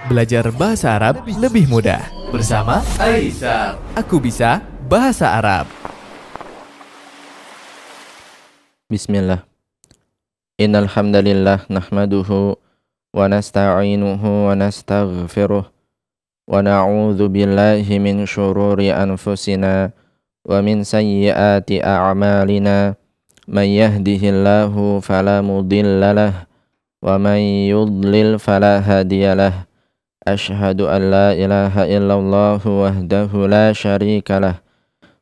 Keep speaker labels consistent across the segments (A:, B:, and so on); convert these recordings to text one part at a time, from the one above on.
A: Belajar bahasa Arab lebih mudah. Bersama Aisar. Aku bisa bahasa Arab.
B: Bismillah. Innal hamdalillah nahmaduhu wa nasta'inuhu wa nastaghfiruh wa na'udzu billahi min shururi anfusina wa min sayyiati a'malina. Man yahdihillahu fala mudilla lahu wa man yudlil fala hadiyalah. Ashhadu an la ilaha illallah wahdahu la syarika lah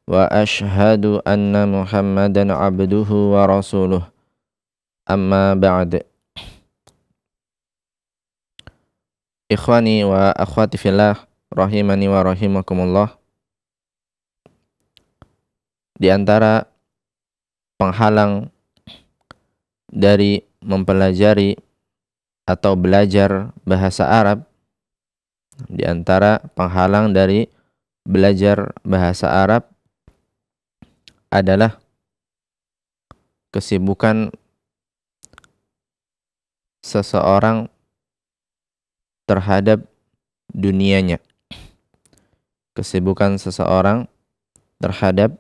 B: wa ashhadu anna Muhammadan abduhu wa rasuluh. Amma ba'd. Ikhwani wa akhwati fillah rahimani wa rahimakumullah. Di antara penghalang dari mempelajari atau belajar bahasa Arab, di antara penghalang dari belajar bahasa Arab adalah kesibukan seseorang terhadap dunianya. Kesibukan seseorang terhadap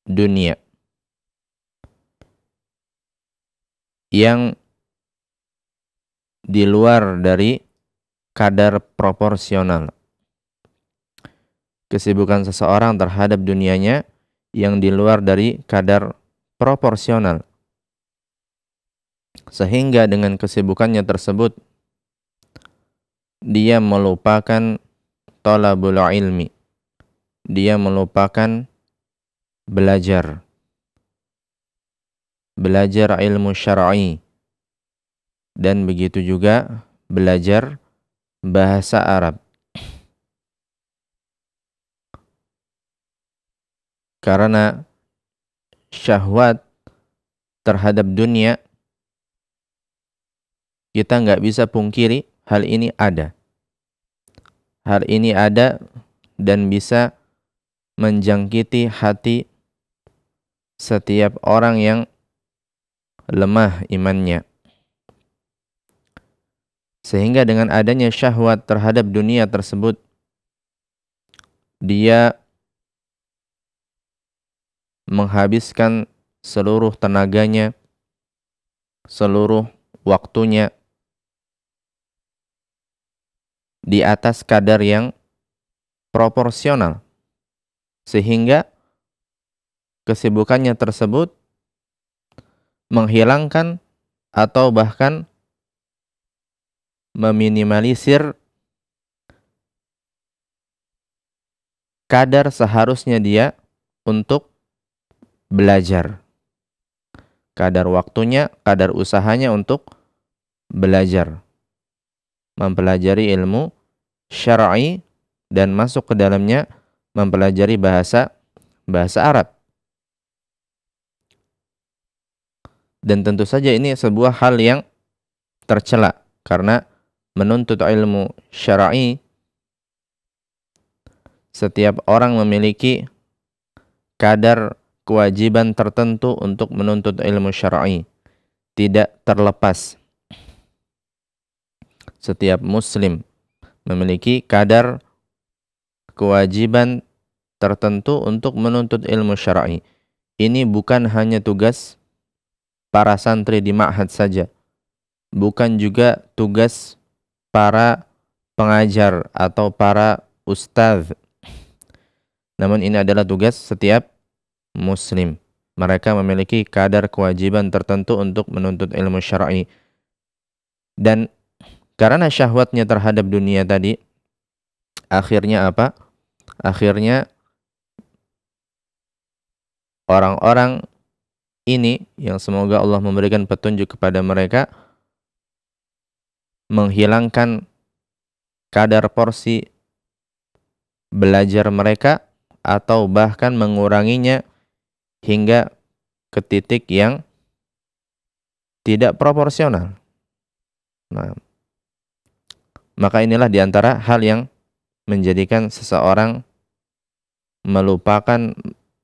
B: dunia yang di luar dari kadar proporsional. Kesibukan seseorang terhadap dunianya yang di luar dari kadar proporsional. Sehingga dengan kesibukannya tersebut dia melupakan talabul ilmi. Dia melupakan belajar ilmu syar'i, dan begitu juga belajar bahasa Arab. Karena syahwat terhadap dunia, kita nggak bisa pungkiri hal ini ada. Hal ini ada dan bisa menjangkiti hati setiap orang yang lemah imannya. Sehingga dengan adanya syahwat terhadap dunia tersebut, dia menghabiskan seluruh tenaganya, seluruh waktunya di atas kadar yang proporsional. Sehingga kesibukannya tersebut menghilangkan atau bahkan meminimalisir kadar seharusnya dia untuk belajar. Kadar waktunya, kadar usahanya untuk belajar. Mempelajari ilmu syar'i dan masuk ke dalamnya mempelajari bahasa Arab. Dan tentu saja ini sebuah hal yang tercela, karena menuntut ilmu syar'i, setiap orang memiliki kadar kewajiban tertentu untuk menuntut ilmu syar'i, tidak terlepas. Setiap muslim memiliki kadar kewajiban tertentu untuk menuntut ilmu syar'i. Ini bukan hanya tugas para santri di ma'had saja, bukan juga tugas para pengajar atau para ustadz, namun ini adalah tugas setiap muslim. Mereka memiliki kadar kewajiban tertentu untuk menuntut ilmu syar'i. Dan karena syahwatnya terhadap dunia tadi, akhirnya apa? Akhirnya orang-orang ini yang semoga Allah memberikan petunjuk kepada mereka, menghilangkan kadar porsi belajar mereka atau bahkan menguranginya hingga ke titik yang tidak proporsional. Nah, maka inilah diantara hal yang menjadikan seseorang melupakan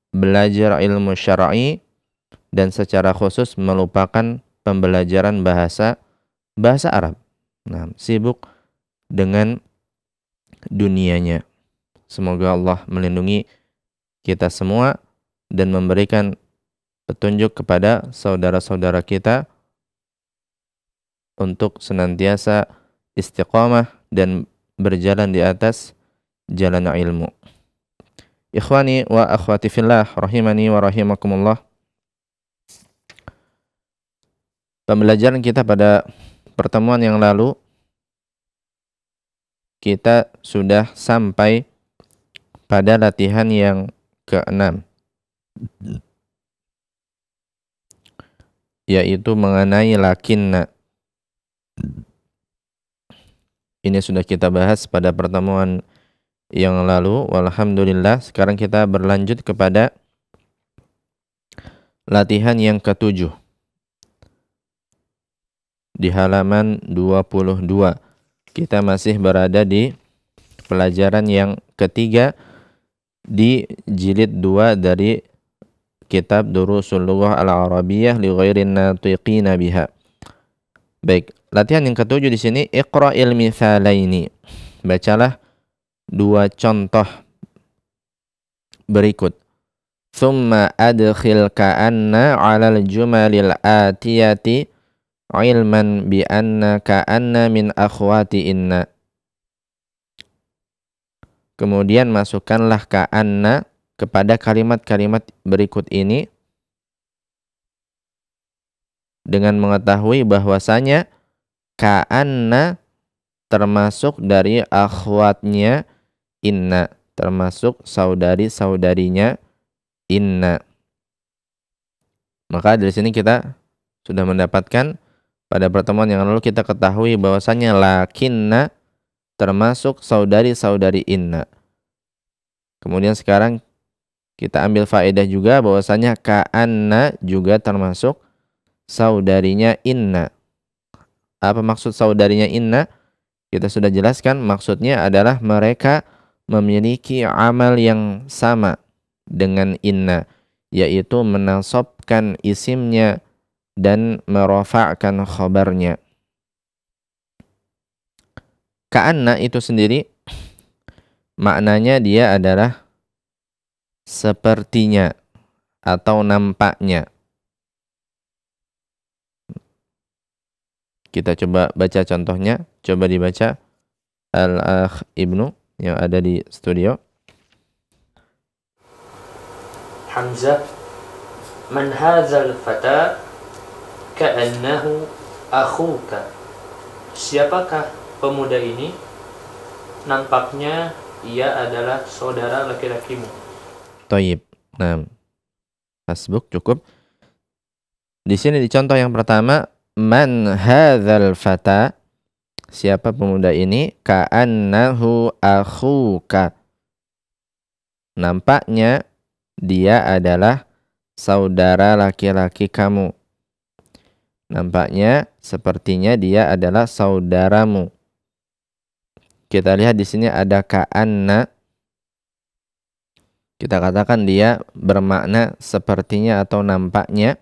B: belajar ilmu syar'i dan secara khusus melupakan pembelajaran bahasa Arab. Nah, sibuk dengan dunianya. Semoga Allah melindungi kita semua dan memberikan petunjuk kepada saudara-saudara kita untuk senantiasa istiqamah dan berjalan di atas jalan ilmu. Ikhwani wa akhwati fillah rahimani wa rahimakumullah. Pembelajaran kita pada pertemuan yang lalu kita sudah sampai pada latihan yang ke-6, yaitu mengenai lakinna. Ini sudah kita bahas pada pertemuan yang lalu. Walhamdulillah, sekarang kita berlanjut kepada latihan yang ke-7 di halaman 22. Kita masih berada di pelajaran yang ketiga di jilid 2 dari kitab Durusul Lughah Al-Arabiyyah li ghairin natiqina biha. Baik, latihan yang ke-7 di sini, iqra'il mithalaini. Bacalah dua contoh berikut. Thumma adkhil ka'anna 'alal jumalil atiyati ilman bi anna ka'anna min akhwati inna. Kemudian masukkanlah ka'anna kepada kalimat-kalimat berikut ini dengan mengetahui bahwasanya ka'anna termasuk dari akhwatnya inna, termasuk saudari-saudarinya inna. Maka dari sini kita sudah mendapatkan, pada pertemuan yang lalu kita ketahui bahwasanya lakinna termasuk saudari-saudari inna. Kemudian sekarang kita ambil faedah juga bahwasanya ka'anna juga termasuk saudarinya inna. Apa maksud saudarinya inna? Kita sudah jelaskan, maksudnya adalah mereka memiliki amal yang sama dengan inna, yaitu menasabkan isimnya dan merafa'kan khabarnya. Ka'anna itu sendiri maknanya dia adalah sepertinya atau nampaknya. Kita coba baca contohnya. Coba dibaca Al-Akh Ibnu yang ada di studio.
C: Hamzah, man hadzal fata ka'annahu akhuka. Siapakah pemuda ini? Nampaknya ia adalah saudara laki-lakimu.
B: Thayyib. Nah, hasbuk, cukup. Di sini di contoh yang pertama, man hadzal fata, siapa pemuda ini? Ka'annahu akhuka, nampaknya dia adalah saudara laki-laki kamu. Nampaknya sepertinya dia adalah saudaramu. Kita lihat di sini ada ka'anna. Kita katakan dia bermakna sepertinya atau nampaknya.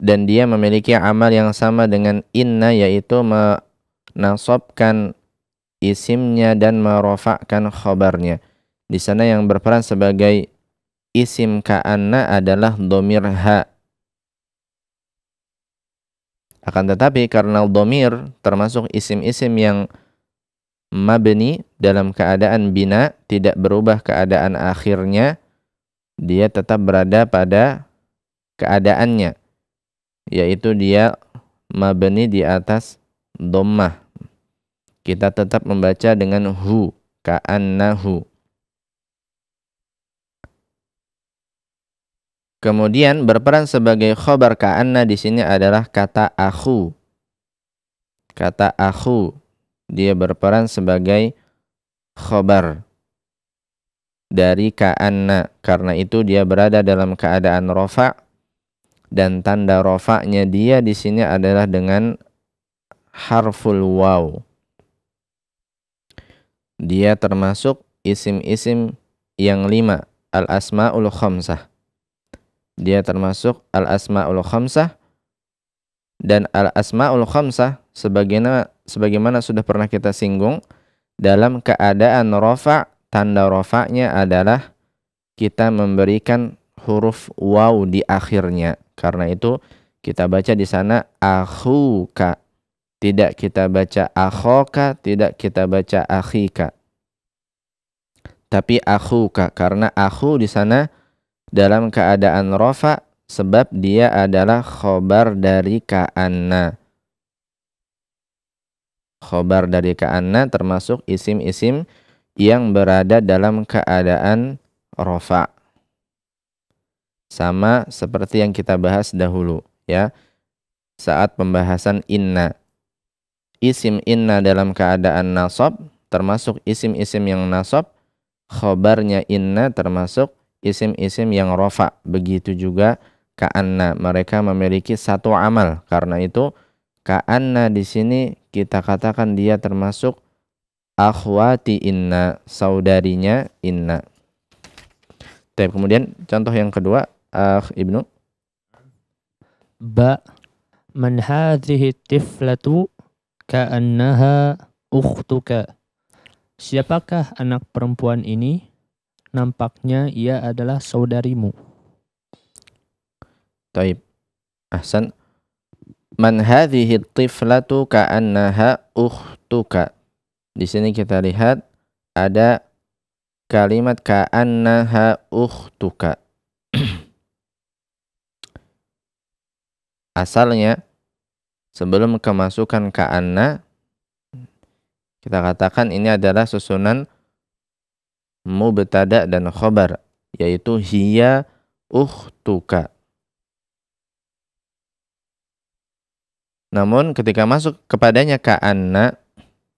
B: Dan dia memiliki amal yang sama dengan inna, yaitu menasabkan isimnya dan merafa'kan khabarnya. Di sana yang berperan sebagai isim ka'anna adalah dhamir ha. Akan tetapi karena dhamir termasuk isim-isim yang mabni dalam keadaan bina, tidak berubah keadaan akhirnya, dia tetap berada pada keadaannya, yaitu dia mabni di atas dhammah. Kita tetap membaca dengan hu, ka'annahu. Kemudian berperan sebagai khobar ka'anna di sini adalah kata akhu. Kata akhu, dia berperan sebagai khobar dari ka'anna. Karena itu dia berada dalam keadaan rofa, dan tanda rofa'nya dia di sini adalah dengan harful waw. Dia termasuk isim-isim yang 5, al-asma'ul khamsah. Dia termasuk al-asma'ul khamsah Dan al-asmaul khamsah sebagaimana sudah pernah kita singgung, dalam keadaan rafa, tanda rafa'nya adalah kita memberikan huruf waw di akhirnya. Karena itu kita baca di sana akhuka. Tidak kita baca akhoka, tidak kita baca akhika. Tapi akhuka, karena akhu di sana dalam keadaan rafa sebab dia adalah khobar dari ka'anna. Khobar dari ka'anna termasuk isim-isim yang berada dalam keadaan rafa. Sama seperti yang kita bahas dahulu ya. Saat pembahasan inna. Isim inna dalam keadaan nasab termasuk isim-isim yang nasab. Khobarnya inna termasuk isim-isim yang rafa. Begitu juga ka'anna. Mereka memiliki satu amal. Karena itu ka'anna di sini kita katakan dia termasuk akhwati inna, saudarinya inna. Kemudian contoh yang kedua, Ibnu.
C: Ba, man hadhihi tiflatu ka'annaha ukhtuka. Siapakah anak perempuan ini? Nampaknya ia adalah saudarimu.
B: Taib. Ahsan. Man hadhihi tiflatu ka'annaha ukhtuka. Di sini kita lihat ada kalimat ka'annaha ukhtuka. Asalnya sebelum kemasukan ka'anna kita katakan ini adalah susunan mubtada dan khobar, yaitu hiya ukhtuka. Namun ketika masuk kepadanya ka'anna,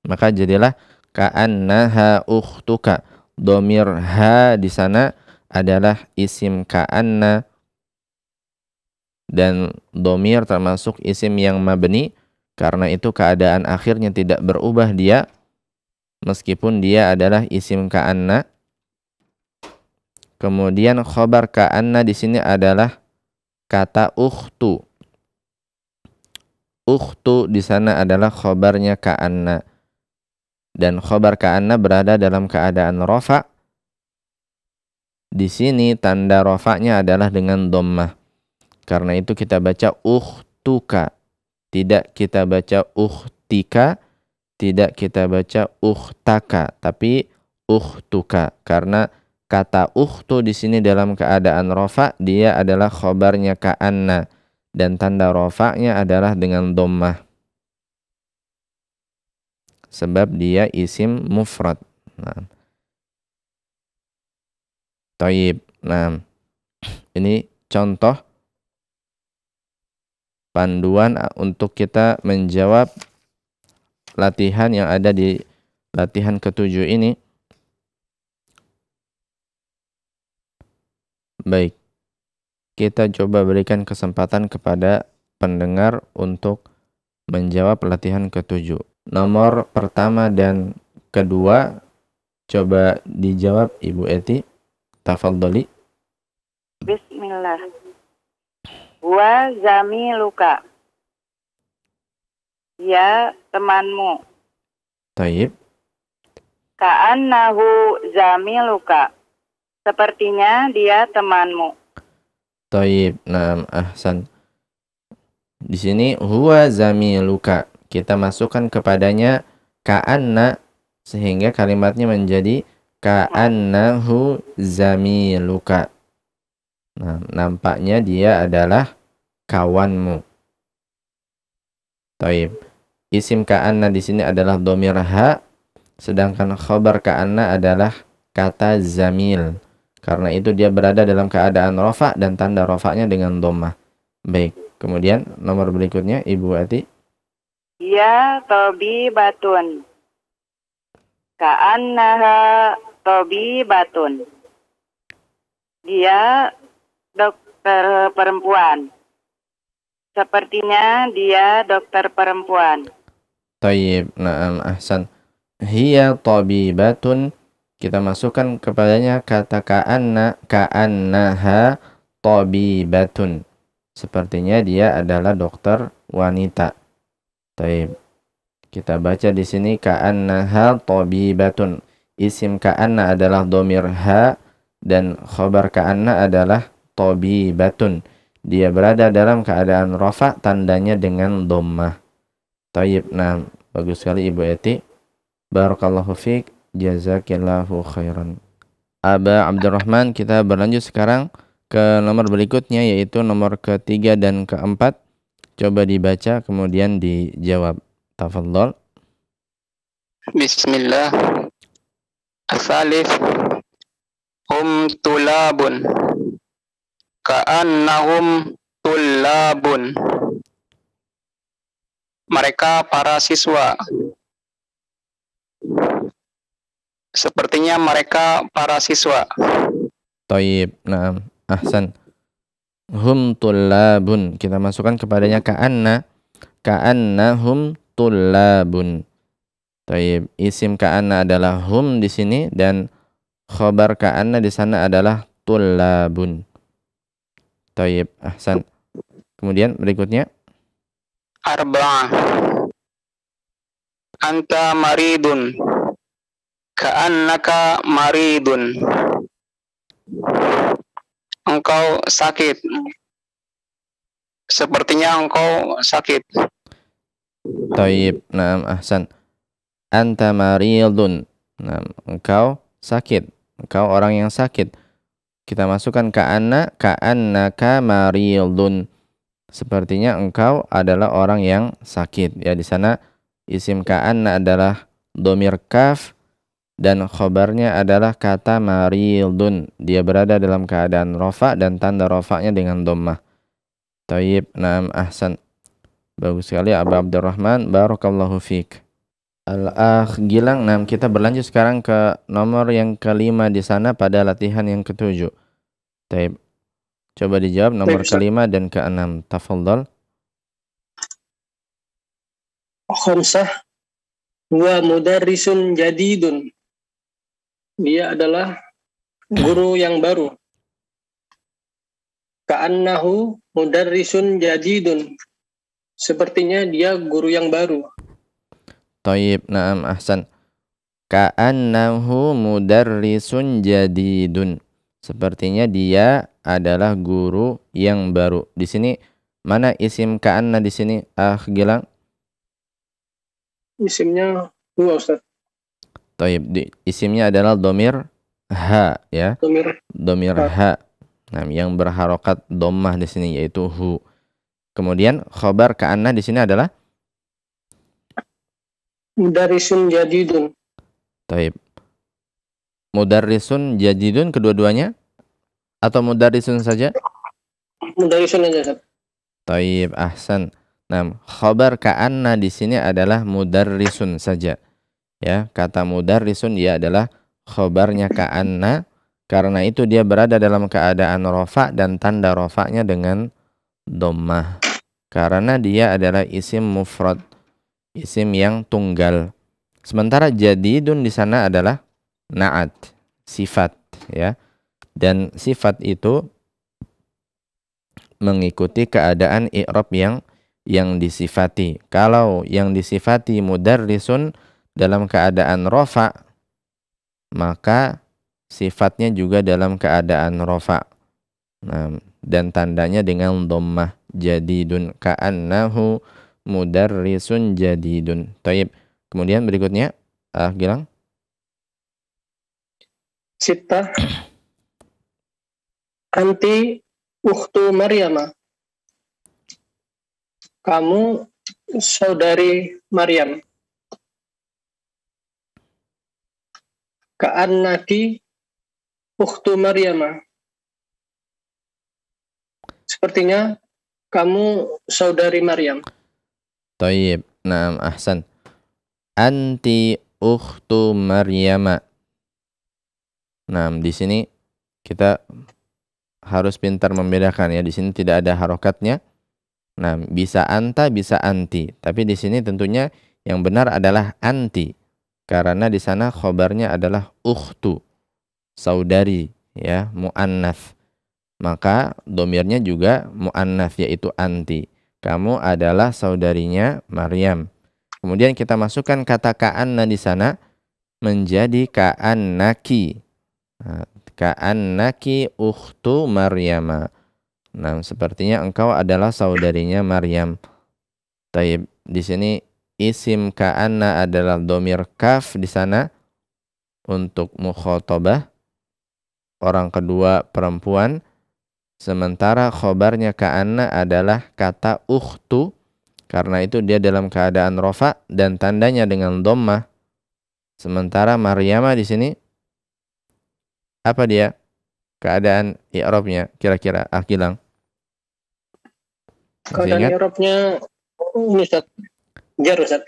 B: maka jadilah ka'annaha ukhtuka. Domir ha di sana adalah isim ka'anna, dan domir termasuk isim yang mabni. Karena itu keadaan akhirnya tidak berubah dia, meskipun dia adalah isim ka'anna. Kemudian khobar ka'anna di sini adalah kata ukhtu. Ukhtu di sana adalah khobarnya ka'anna. Dan khobar ka'anna berada dalam keadaan rafa. Di sini tanda rafa'nya adalah dengan dhammah. Karena itu kita baca ukhtuka. Tidak kita baca ukhtika. Tidak kita baca ukhtaka. Tapi ukhtuka. Karena kata ukhtu di sini dalam keadaan rafa, dia adalah khobarnya ka'anna. Dan tanda rafa'nya adalah dengan dhammah. Sebab dia isim mufrad. Nah. Taib. Nah, ini contoh panduan untuk kita menjawab latihan yang ada di latihan ke-7 ini. Baik. Kita coba berikan kesempatan kepada pendengar untuk menjawab latihan ke-7. Nomor pertama dan kedua coba dijawab Ibu Eti. Tafadhali.
D: Bismillah. Wa zamiluka. Ya temanmu.
B: Taib.
D: Ka'annahu zamiluka. Sepertinya dia temanmu.
B: Taib. Naam, ahsan. Di sini huwa zamiluka. Kita masukkan kepadanya ka'anna sehingga kalimatnya menjadi ka'annahu zamiluka. Nah, nampaknya dia adalah kawanmu. Taib. Isim ka'anna di sini adalah dhamir ha, sedangkan khabar ka'anna adalah kata zamil. Karena itu dia berada dalam keadaan rafa dan tanda rafa'nya dengan dhammah. Baik. Kemudian nomor berikutnya Ibu Ati.
D: Ya tabibatun. Ka'annaha tabibatun. Dia dokter perempuan. Sepertinya dia dokter perempuan.
B: Tayyib, na'am, ahsan. Hiya tabibatun. Kita masukkan kepadanya kata ka'annaha tabibatun. Sepertinya dia adalah dokter wanita. Taib. Kita baca di sini ka'annaha tabibatun. Isim ka'anna adalah dhamir ha dan khabar ka'anna adalah tabibatun. Dia berada dalam keadaan rafa, tandanya dengan dhammah. Taib. Nah, bagus sekali Ibu Eti. Barakallahu fiik, jazakillahu khairan. Aba Abdurrahman, kita berlanjut sekarang ke nomor berikutnya, yaitu nomor ketiga dan keempat. Coba dibaca kemudian dijawab. Tafadhol.
E: Bismillah. As-salif hum tulabun ka'annahum tulabun. Mereka para siswa. Sepertinya mereka para siswa.
B: Taib. Nah, ahsan. Hum tullabun. Kita masukkan kepadanya ka'anna. Ka'annahum tullabun. Taib. Isim ka'anna adalah hum di sini dan khabar ka'anna di sana adalah tullabun. Taib. Ahsan. Kemudian berikutnya.
E: Arba'ah. Anta maridun. Ka'annaka maridun. Engkau sakit. Sepertinya engkau sakit.
B: Taib. Naam, ahsan. Anta maridun. Naam, engkau sakit. Engkau orang yang sakit. Kita masukkan ka'anna, ka'annaka maridun. Sepertinya engkau adalah orang yang sakit. Ya, di sana isim ka'anna adalah dhamir kaf dan khobarnya adalah kata maridun. Dia berada dalam keadaan rafa dan tanda rafa'nya dengan dhammah. Taib. Naam, ahsan. Bagus sekali Abu Abdurrahman, barakallahu fiik. Al-akh Gilang. Nah, kita berlanjut sekarang ke nomor yang kelima di sana pada latihan yang ketujuh. Taib. Coba dijawab nomor kelima dan keenam. Tafadhol.
F: Khamsah wa mudarrisun jadidun. Dia adalah guru yang baru. Ka'annahu mudarrisun jadidun. Sepertinya dia guru yang baru.
B: Taib. Naam, ahsan. Ka'annahu mudarrisun jadidun. Sepertinya dia adalah guru yang baru. Di sini mana isim ka'anna di sini? Gilang.
F: Isimnya huwa, Ustaz.
B: Taib. Isimnya adalah dhamir ha, ya. Dhamir ha. Nah, yang berharokat dhammah di sini yaitu hu. Kemudian khabar ka'anna di sini adalah
F: mudarrisun jadidun.
B: Taib. Mudarrisun jadidun kedua-duanya atau mudarrisun saja?
F: Mudarrisun aja, Ustaz.
B: Taib, ahsan. Nah, khabar ka'anna di sini adalah mudarrisun saja. Ya, kata mudarrisun dia adalah khabarnya ka'anna, karena itu dia berada dalam keadaan rafa dan tanda rafa'nya dengan dhammah. Karena dia adalah isim mufrad, isim yang tunggal. Sementara jadidun di sana adalah na'at, sifat, ya. Dan sifat itu mengikuti keadaan i'rab yang disifati. Kalau yang disifati mudarrisun dalam keadaan rafa, maka sifatnya juga dalam keadaan rafa. Nah, dan tandanya dengan dhammah, jadidun, ka'annahu mudarrisun jadidun. Taib. Kemudian berikutnya, Gilang.
F: Sittah. Anti ukhtu Maryama. Kamu saudari Maryam. Ka'annaki ukhtu Maryama. Sepertinya kamu saudari Maryam.
B: Taib. Naam, ahsan. Anti ukhtu Maryama. Nah, di sini kita harus pintar membedakan, ya. Di sini tidak ada harokatnya. Nah, bisa anta, bisa anti. Tapi di sini tentunya yang benar adalah anti. Karena di sana khobarnya adalah ukhtu, saudari, ya, mu'annats. Maka domirnya juga mu'annats, yaitu anti. Kamu adalah saudarinya Maryam. Kemudian kita masukkan kata ka'anna di sana menjadi ka'annaki. Nah, ka'annaki ukhtu Maryama. Nah, sepertinya engkau adalah saudarinya Maryam. Taib, di sini isim ka'anna adalah domir kaf di sana untuk mukhatabah, orang kedua perempuan, sementara khobarnya ka'anna adalah kata ukhtu, karena itu dia dalam keadaan rofa dan tandanya dengan dhammah. Sementara Maryama di sini apa dia? Keadaan i'rabnya kira-kira Akilang.
F: Keadaan i'rabnya ini Ustaz. Jar Ustaz.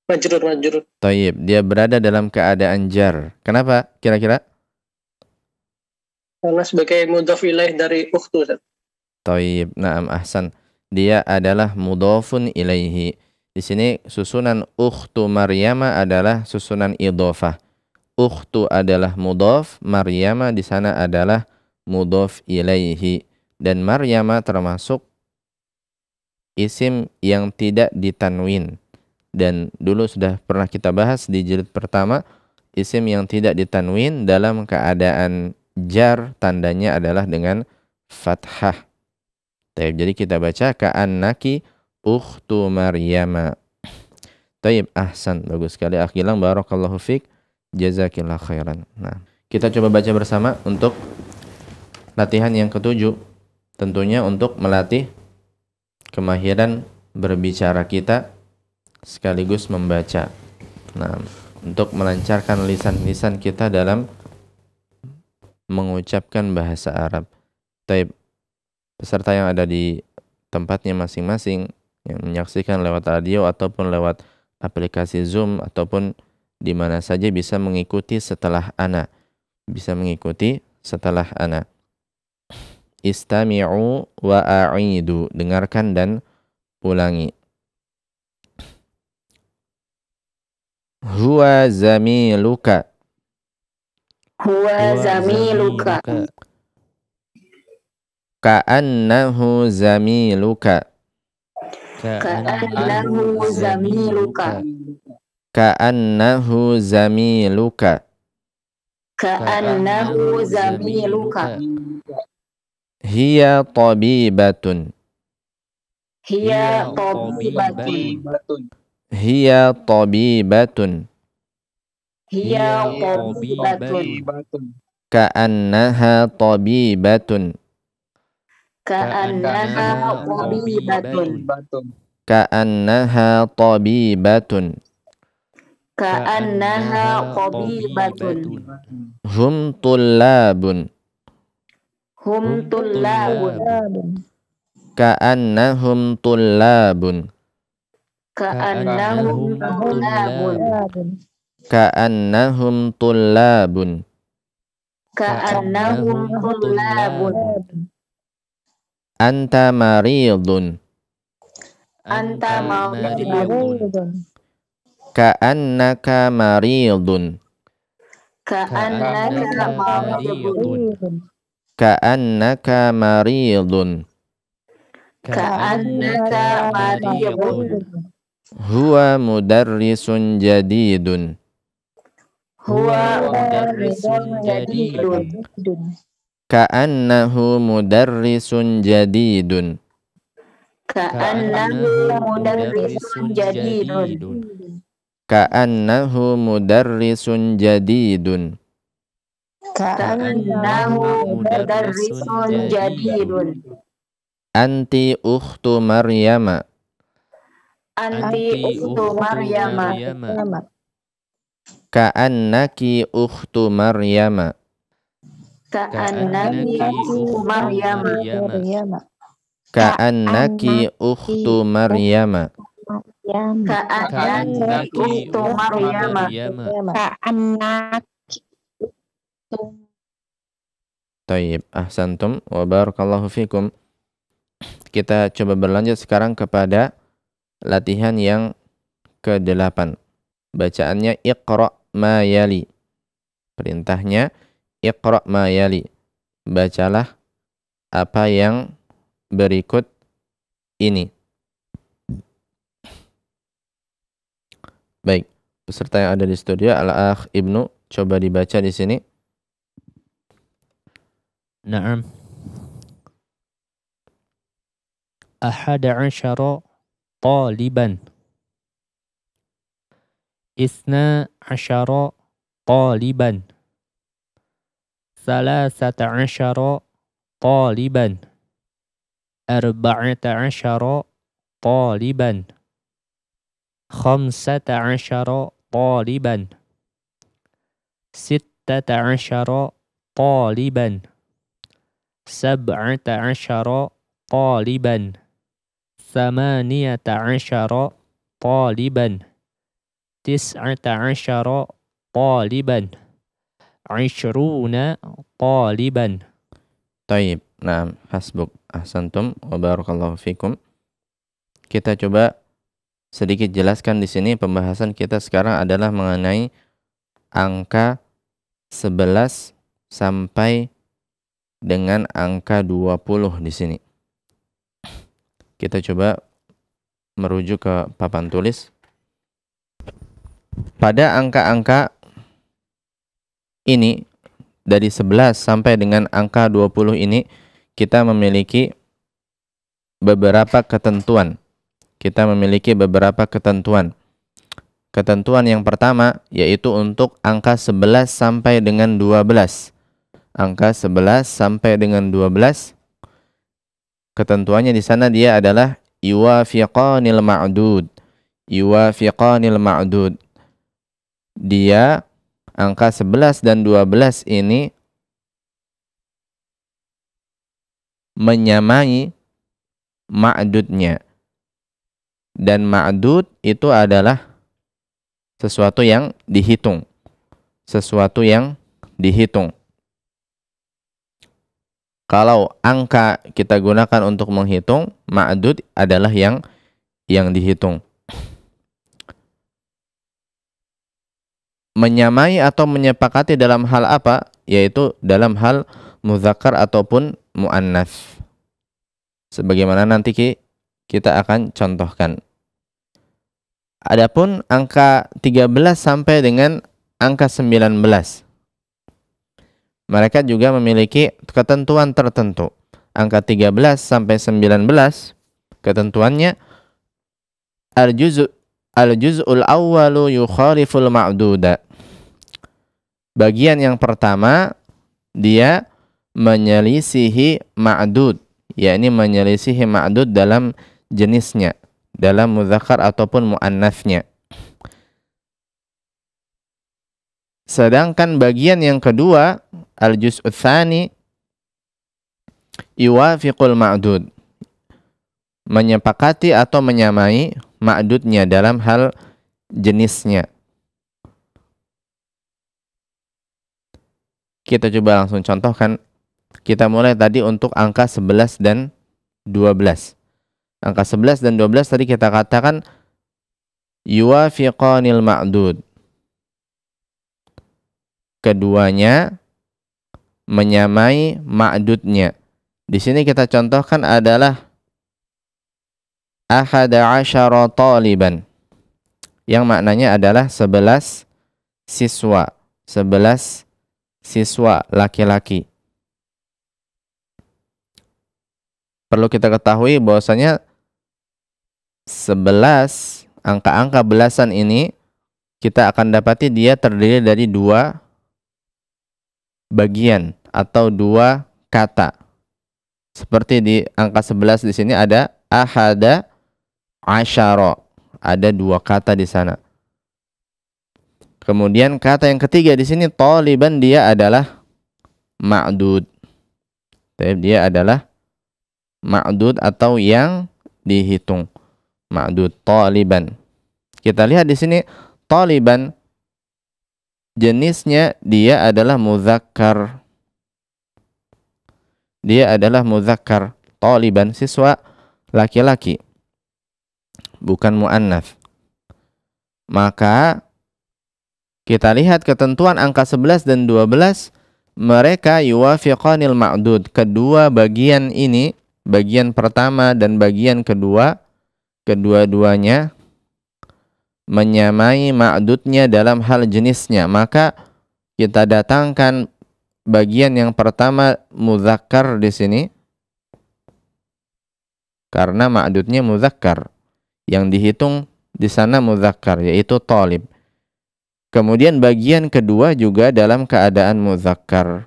F: Majrur.
B: Taib, dia berada dalam keadaan jar. Kenapa kira-kira?
F: Karena sebagai mudhaf ilaih dari ukhtu Ustaz.
B: Taib, na'am ahsan. Dia adalah mudhafun ilaihi. Di sini susunan ukhtu Maryama adalah susunan idhofah. Ukhtu adalah mudhaf, Maryama di sana adalah mudhaf ilaihi. Dan Maryama termasuk isim yang tidak ditanwin. Dan dulu sudah pernah kita bahas di jilid pertama, isim yang tidak ditanwin dalam keadaan jar tandanya adalah dengan fathah. Jadi kita baca ka'annaki ukhtu Maryama. Taib, ahsan, bagus sekali Akhilang, barakallahu fik, jazakillah khairan. Nah, kita coba baca bersama untuk latihan yang ketujuh, tentunya untuk melatih kemahiran berbicara kita sekaligus membaca. Nah, untuk melancarkan lisan-lisan kita dalam mengucapkan bahasa Arab. Taib, peserta yang ada di tempatnya masing-masing, yang menyaksikan lewat radio ataupun lewat aplikasi Zoom ataupun di mana saja bisa mengikuti setelah ana. Istami'u wa a'idu, dengarkan dan ulangi. Huwa zamiluka. Ka'annahu zamiluka. Hiya tabibatun. Ka'annaha tabibatun. Hum tullabun. Ka'annahum tullabun. Anta maridun. Ka'annaka maridun. Huwa mudarrisun jadidun. Ka'annahu mudarrisun jadidun. Anti ukhtu Maryama. Ka'annaki ukhtu Maryama. Ka'annaki ukhtu Maryama. Taib, ahsantum wa barakallahu fikum. Kita coba berlanjut sekarang kepada latihan yang ke-8. Bacaannya Iqra' ma yali. Perintahnya Iqra' ma yali. Bacalah apa yang berikut ini. Baik, peserta yang ada di studio Al-Akh Ibnu, coba dibaca di sini.
C: Naam. 11 طالبا 12 طالبا 13 طالبا 14 طالبا 15 طالبا 16 طالبا 17 طالبا 18 طالبا 19 طالبا 20 طالبا.
B: Taib. Nah, hasbuk. Ahsantum wa barakallahu fikum. Kita coba sedikit jelaskan di sini. Pembahasan kita sekarang adalah mengenai angka 11 sampai dengan angka 20 di sini. Kita coba merujuk ke papan tulis. Pada angka-angka ini, dari 11 sampai dengan angka 20 ini, kita memiliki beberapa ketentuan. Ketentuan yang pertama yaitu untuk angka 11 sampai dengan 12. Angka 11 sampai dengan 12, ketentuannya di sana dia adalah yuwafiqanil ma'dud. Yuwafiqanil ma'dud. Dia angka 11 dan 12 ini menyamai ma'dudnya. Dan ma'dud itu adalah sesuatu yang dihitung. Sesuatu yang dihitung. Kalau angka kita gunakan untuk menghitung, ma'dud adalah yang dihitung. Menyamai atau menyepakati dalam hal apa? Yaitu dalam hal muzakkar ataupun muannats. Sebagaimana nanti kita akan contohkan. Adapun angka 13 sampai dengan angka 19. Mereka juga memiliki ketentuan tertentu. Angka 13 sampai 19, ketentuannya al-juz'ul awwalu yukhaliful ma'duda. Bagian yang pertama, dia menyelisihi ma'dud, yakni menyelisihi ma'dud dalam jenisnya, dalam muzakkar ataupun muannatsnya. Sedangkan bagian yang kedua, al-juz'u tsani yuwafiqul ma'dud, menyepakati atau menyamai ma'dudnya dalam hal jenisnya. Kita coba langsung contohkan. Kita mulai tadi untuk angka 11 dan 12. Angka 11 dan 12 tadi kita katakan yuwafiqanil ma'dud. Keduanya menyamai ma'dudnya. Di sini kita contohkan adalah 11 taliban, yang maknanya adalah 11 siswa. 11 siswa laki-laki. Perlu kita ketahui bahwasanya 11 angka-angka belasan ini kita akan dapati dia terdiri dari 2 bagian atau 2 kata. Seperti di angka 11 di sini ada ahada asyara. Ada 2 kata di sana. Kemudian kata yang ketiga di sini taliban, dia adalah ma'dud. Dia adalah ma'dud atau yang dihitung. Ma'dud taliban. Kita lihat di sini taliban jenisnya dia adalah muzakkar. Dia adalah muzakkar. Taliban siswa laki-laki, bukan muannats. Maka kita lihat ketentuan angka 11 dan 12, mereka yuwafiqanil ma'dud. Kedua bagian ini, bagian pertama dan bagian kedua, kedua-duanya menyamai ma'dudnya dalam hal jenisnya, maka kita datangkan bagian yang pertama muzakkar di sini karena ma'dudnya muzakkar. Yang dihitung di sana muzakkar, yaitu talib. Kemudian bagian kedua juga dalam keadaan muzakkar,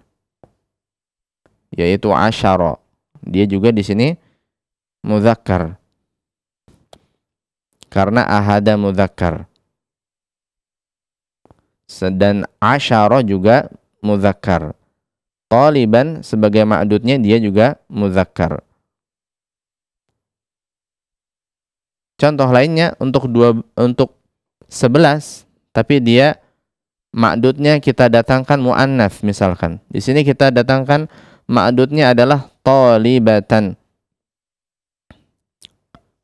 B: yaitu asyara. Dia juga di sini muzakkar karena ahada muzakkar. Dan asyara juga muzakkar. Taliban sebagai ma'dudnya dia juga muzakkar. Contoh lainnya untuk 11 tapi dia ma'dudnya kita datangkan muannats misalkan. Di sini kita datangkan ma'dudnya adalah talibatan.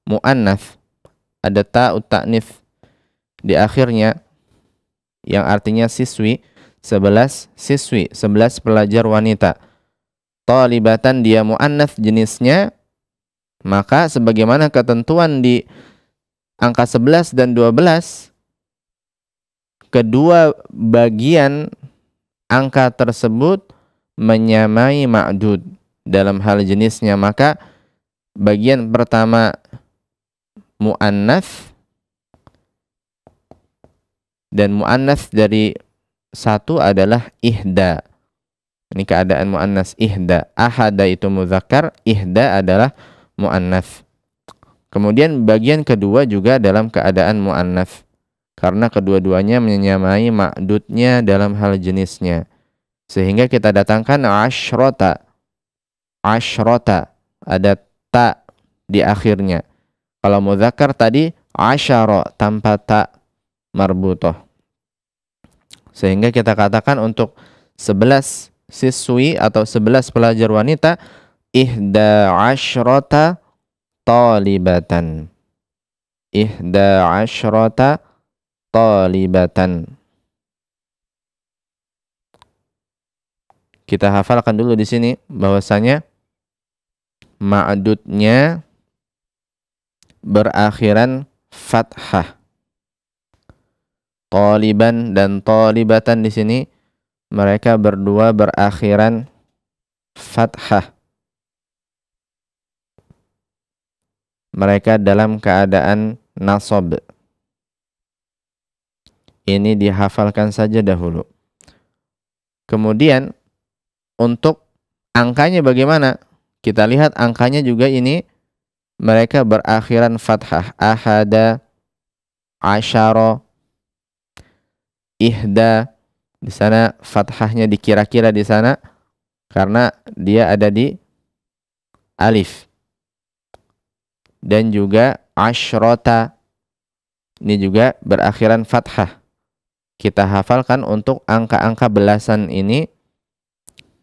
B: Muannats, ada ta'ut ta'nits di akhirnya yang artinya siswi, 11 siswi, 11 pelajar wanita. Talibatan dia muannats jenisnya, maka sebagaimana ketentuan di angka 11 dan 12, kedua bagian angka tersebut menyamai ma'dud dalam hal jenisnya, maka bagian pertama muannats dan muannats dari satu adalah ihda. Ini keadaan muannats ihda. Ahada itu muzakkar, ihda adalah muannats. Kemudian bagian kedua juga dalam keadaan muannats karena kedua-duanya menyamai ma'dudnya dalam hal jenisnya. Sehingga kita datangkan asyrota. Asyrota, ada ta di akhirnya. Kalau muzakkar tadi asyara tanpa ta marbutoh. Sehingga kita katakan untuk 11 siswi atau 11 pelajar wanita, ihda asyrota talibatan. Ihda asyrota talibatan. Kita hafalkan dulu di sini bahwasanya ma'dudnya berakhiran fathah. Taliban dan talibatan di sini mereka berdua berakhiran fathah. Mereka dalam keadaan nasab. Ini dihafalkan saja dahulu. Kemudian untuk angkanya bagaimana? Kita lihat angkanya juga ini mereka berakhiran fathah. Ahada, asyara, ihda. Di sana fathahnya dikira-kira di sana karena dia ada di alif. Dan juga asyrota, ini juga berakhiran fathah. Kita hafalkan untuk angka-angka belasan ini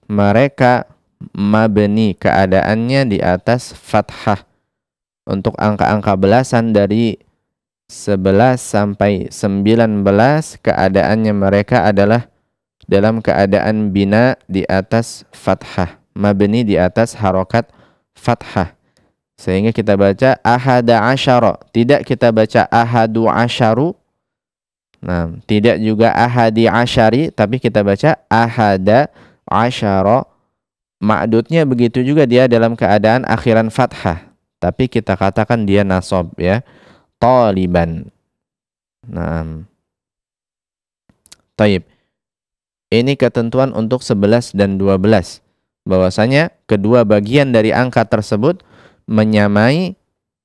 B: mereka mabni, keadaannya di atas fathah. Untuk angka-angka belasan dari 11 sampai 19 keadaannya mereka adalah dalam keadaan bina di atas fathah, mabni di atas harokat fathah. Sehingga kita baca ahada asyara, tidak kita baca ahadu asyaru. Nah, tidak juga ahadi asyari, tapi kita baca ahada asyara. Ma'dudnya begitu juga, dia dalam keadaan akhiran fathah, tapi kita katakan dia nasab ya. Taliban. Nah. Taib. Ini ketentuan untuk 11 dan 12. Bahwasanya kedua bagian dari angka tersebut menyamai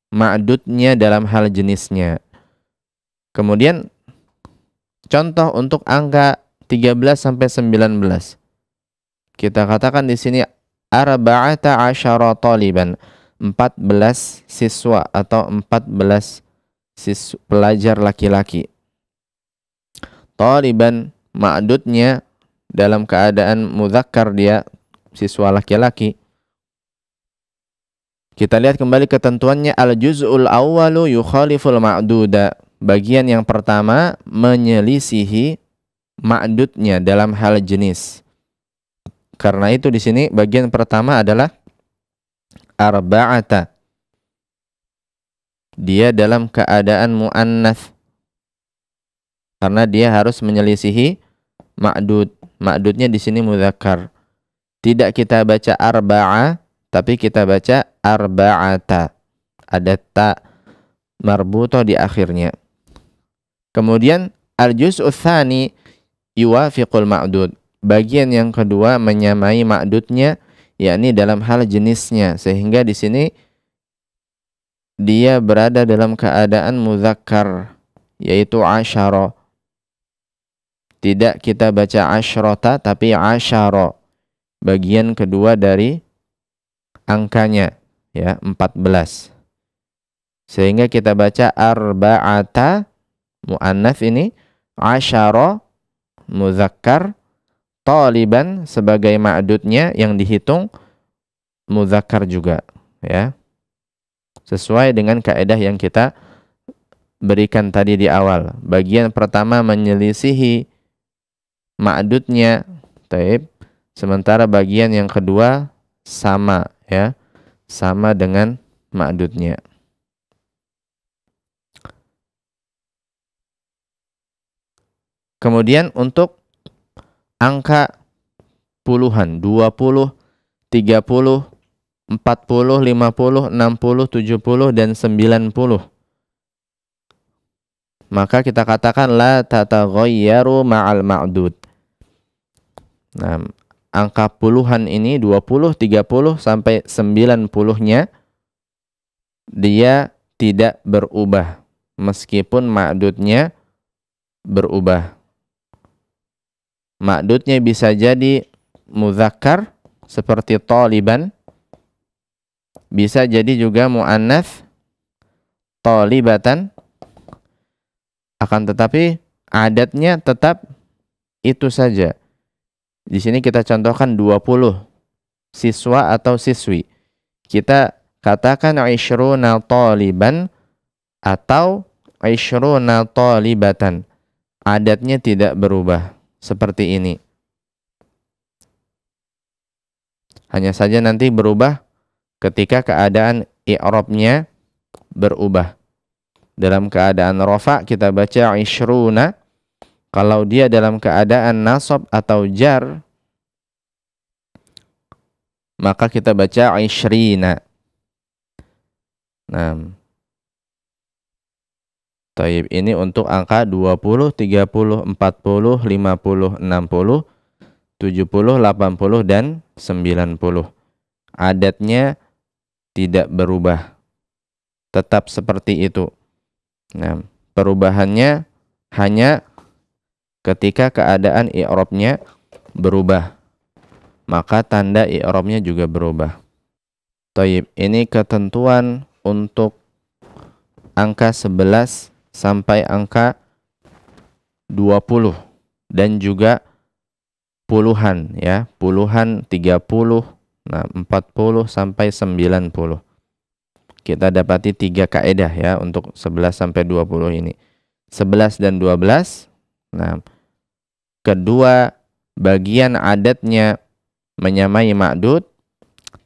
B: ma'dudnya dalam hal jenisnya. Kemudian contoh untuk angka 13 sampai 19. Kita katakan di sini arba'ata asyara taliban, 14 siswa atau 14 pelajar laki-laki. Taliban ma'dudnya dalam keadaan muzakkar, dia siswa laki-laki. Kita lihat kembali ketentuannya, al-juz'ul awwalu yukhaliful ma'duda. Bagian yang pertama menyelisihi ma'dudnya dalam hal jenis. Karena itu di sini bagian pertama adalah arba'ata. Dia dalam keadaan muannats. karena dia harus menyelisihi ma'dud. Ma'dudnya di sini mudzakkar. Tidak kita baca arba'a, tapi kita baca arba'ata. Ada ta marbuto di akhirnya. Kemudian al-juz'u tsani yuwafiqul ma'dud. Bagian yang kedua menyamai ma'dudnya, yakni dalam hal jenisnya, sehingga di sini dia berada dalam keadaan mudzakkar, yaitu asyara. Tidak kita baca asyrota, tapi asyara. Bagian kedua dari angkanya, ya, 14. Sehingga kita baca arba'ata muannats ini, asyara mudzakkar, taliban sebagai ma'dudnya yang dihitung mudzakkar juga, ya. Sesuai dengan kaidah yang kita berikan tadi di awal. Bagian pertama menyelisihi ma'dudnya, taib. Sementara bagian yang kedua sama, ya, sama dengan ma'dudnya. Kemudian untuk angka puluhan, 20, 30, 40, 50, 60, 70, dan 90. Maka kita katakan la tataghayyaru ma'al ma'dud. Nah, angka puluhan ini 20, 30 sampai 90-nya dia tidak berubah meskipun ma'dudnya berubah. Ma'dudnya bisa jadi mudzakkar seperti taliban, bisa jadi juga muannats talibatan, akan tetapi adatnya tetap itu saja. Di sini kita contohkan 20 siswa atau siswi. Kita katakan 20 taliban atau 20 talibatan. Adatnya tidak berubah seperti ini. Hanya saja nanti berubah ketika keadaan i'rabnya berubah. Dalam keadaan rafa kita baca 20. Kalau dia dalam keadaan nasab atau jar, maka kita baca 20. Nah, taib, ini untuk angka 20, 30, 40, 50, 60, 70, 80, dan 90. Adatnya tidak berubah, tetap seperti itu. Nah, perubahannya hanya ketika keadaan i'rabnya berubah, maka tanda i'rabnya juga berubah. Taib, ini ketentuan untuk angka 11 sampai angka 20 dan juga puluhan, ya, puluhan 30, nah 40 sampai 90. Kita dapati 3 kaidah, ya, untuk 11 sampai 20 ini. 11 dan 12. Nah, kedua bagian adatnya menyamai ma'dud.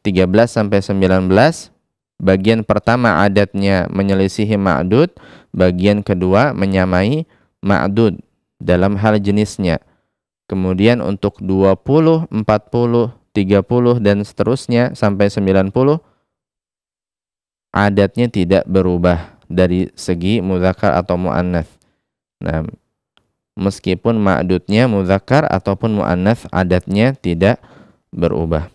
B: 13 sampai 19. Bagian pertama adatnya menyelisihi ma'dud, bagian kedua menyamai ma'dud dalam hal jenisnya. Kemudian untuk 20, 40, 30 dan seterusnya sampai 90 adatnya tidak berubah dari segi mudzakkar atau muannats. Nah, meskipun ma'dudnya mudzakkar ataupun muannats, adatnya tidak berubah.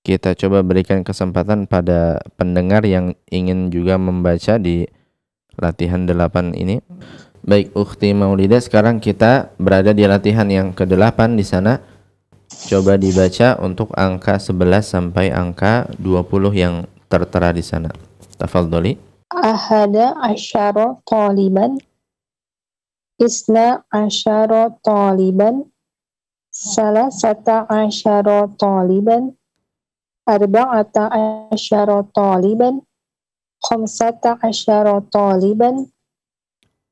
B: Kita coba berikan kesempatan pada pendengar yang ingin juga membaca di latihan 8 ini. Baik, Ukhti Maulidah, sekarang kita berada di latihan yang ke-8 di sana. Coba dibaca untuk angka 11 sampai angka 20 yang tertera di sana. Tafadholi.
G: Ahada asyara taliban, isna asyara taliban, salasata asyara taliban, arba'ata asyara taliban, khamsata asyara taliban,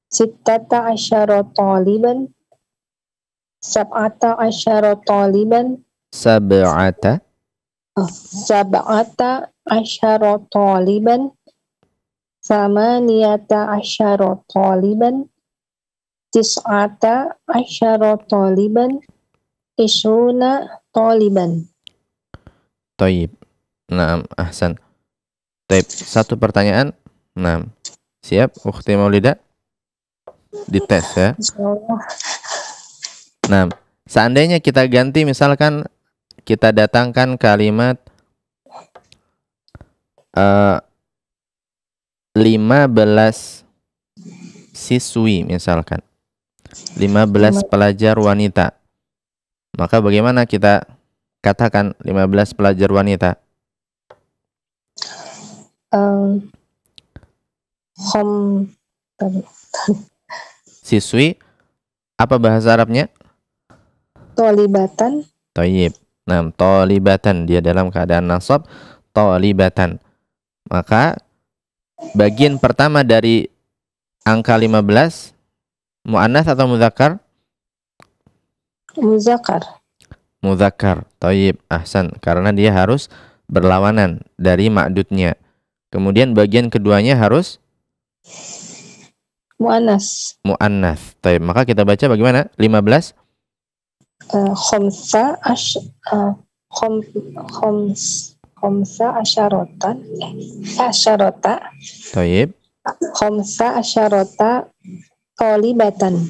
G: sittata asyara taliban, sab'ata asyara taliban,
B: Sab'ata
G: asyara taliban, samaniyata asyara taliban, tis'ata asyara taliban, isruna taliban.
B: Taib. Naam, ahsan. Taib. Satu pertanyaan. Naam. Siap, Ukhti Maulida? Dites ya.
G: Insyaallah.
B: Nah, seandainya kita ganti, misalkan kita datangkan kalimat 15 siswi misalkan. 15 pelajar wanita. Maka bagaimana kita katakan 15 pelajar wanita? Siswi, apa bahasa Arabnya?
G: Tolibatan.
B: Thayyib. Nah, tolibatan, dia dalam keadaan nasab, tolibatan. Maka bagian pertama dari angka 15 muannats atau mudzakkar?
G: Muzakkar.
B: Mudzakkar. Thayyib, ahsan, karena dia harus berlawanan dari ma'dudnya. Kemudian bagian keduanya harus
G: Muannas.
B: muannats. Thayyib, maka kita baca bagaimana? 15
G: Khamsa asyaratan asyarata
B: Thayyib.
G: khamsa asyarata talibatan.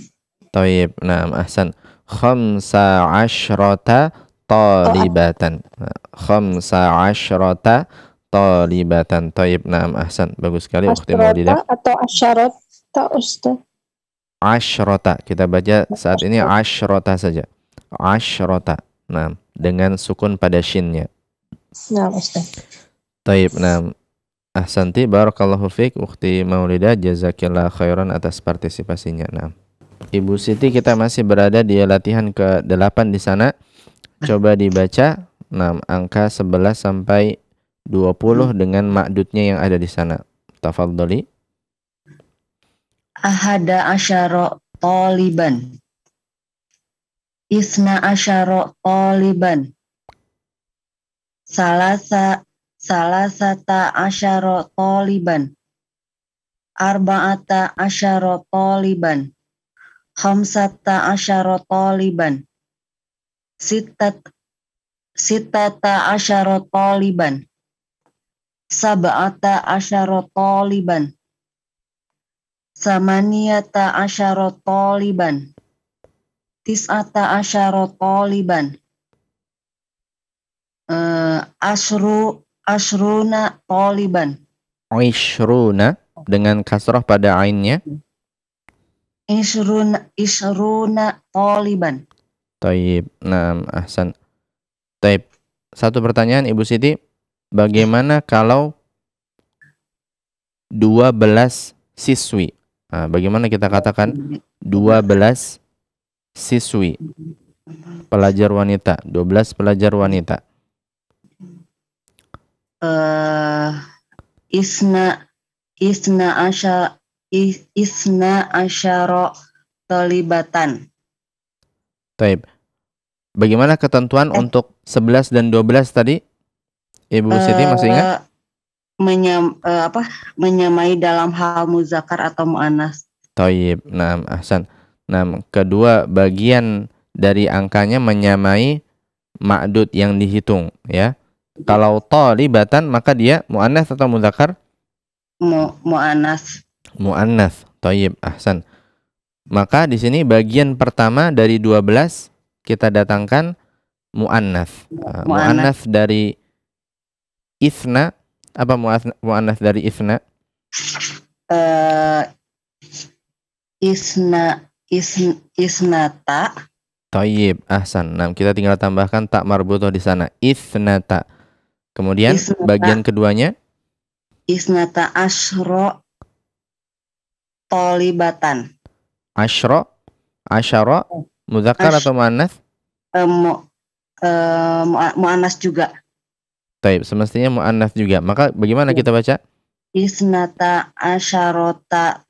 B: Thayyib. Naam, ahsan. Khamsa asyrata talibatan. Khamsa asyrata talibatan. Thayyib. Naam, ahsan. Bagus sekali Ukhti Maulidah.
G: Atau asyarata, Ustaz?
B: Asyrata. Kita baca saat ini asyrata saja. Asyrata. Naam, dengan sukun pada shinnya.
G: Nah, Ustaz.
B: Taib, naam. Ahsanti, barakallahu fiik Ukhti Maulidah, jazakillah khairan atas partisipasinya. Naam. Ibu Siti, kita masih berada di latihan ke-8 di sana. Coba dibaca angka 11 sampai 20 dengan ma'dudnya yang ada di sana. Tafadhali.
H: Ahada asyara taliban. Isna asyara taliban. Salasata asyara taliban. Arba'ata asyara taliban. Khamsata asyara taliban. Sittata asyara taliban. Sab'ata asyara taliban. Samaniyata asyara taliban. Tis'ata asyara taliban. Asruna taliban.
B: Ishruna dengan kasrah pada ainnya.
H: Isruna taliban.
B: Taib. Naam, ahsan. Taib. Satu pertanyaan Ibu Siti, bagaimana kalau 12 siswi? Nah, bagaimana kita katakan 12 siswi pelajar wanita, 12 pelajar wanita?
H: Isna asyara talibatan.
B: Taib. Bagaimana ketentuan untuk 11 dan 12 tadi? Ibu Siti masih ingat?
H: Menyamai dalam hal muzakkar atau muannas.
B: Taib. Naam, ahsan. Naam, kedua bagian dari angkanya menyamai ma'dud yang dihitung, ya. Kalau talibatan maka dia muannats atau mudzakkar?
H: Muannas.
B: Muannats. Taib, ahsan. Maka di sini bagian pertama dari 12 kita datangkan muannats. Muannats dari isna. Apa muannats dari isna?
H: Isnata.
B: Tayyib, ahsan. Nah, kita tinggal tambahkan tak marbutoh di sana. Isnata. Kemudian isnata, bagian keduanya?
H: Isnata asyra talibatan.
B: Asyra? Asyara? Mudzakkar atau muannats?
H: Muannas juga.
B: Taib, semestinya muannats juga. Maka bagaimana kita baca?
H: Isnata asyarota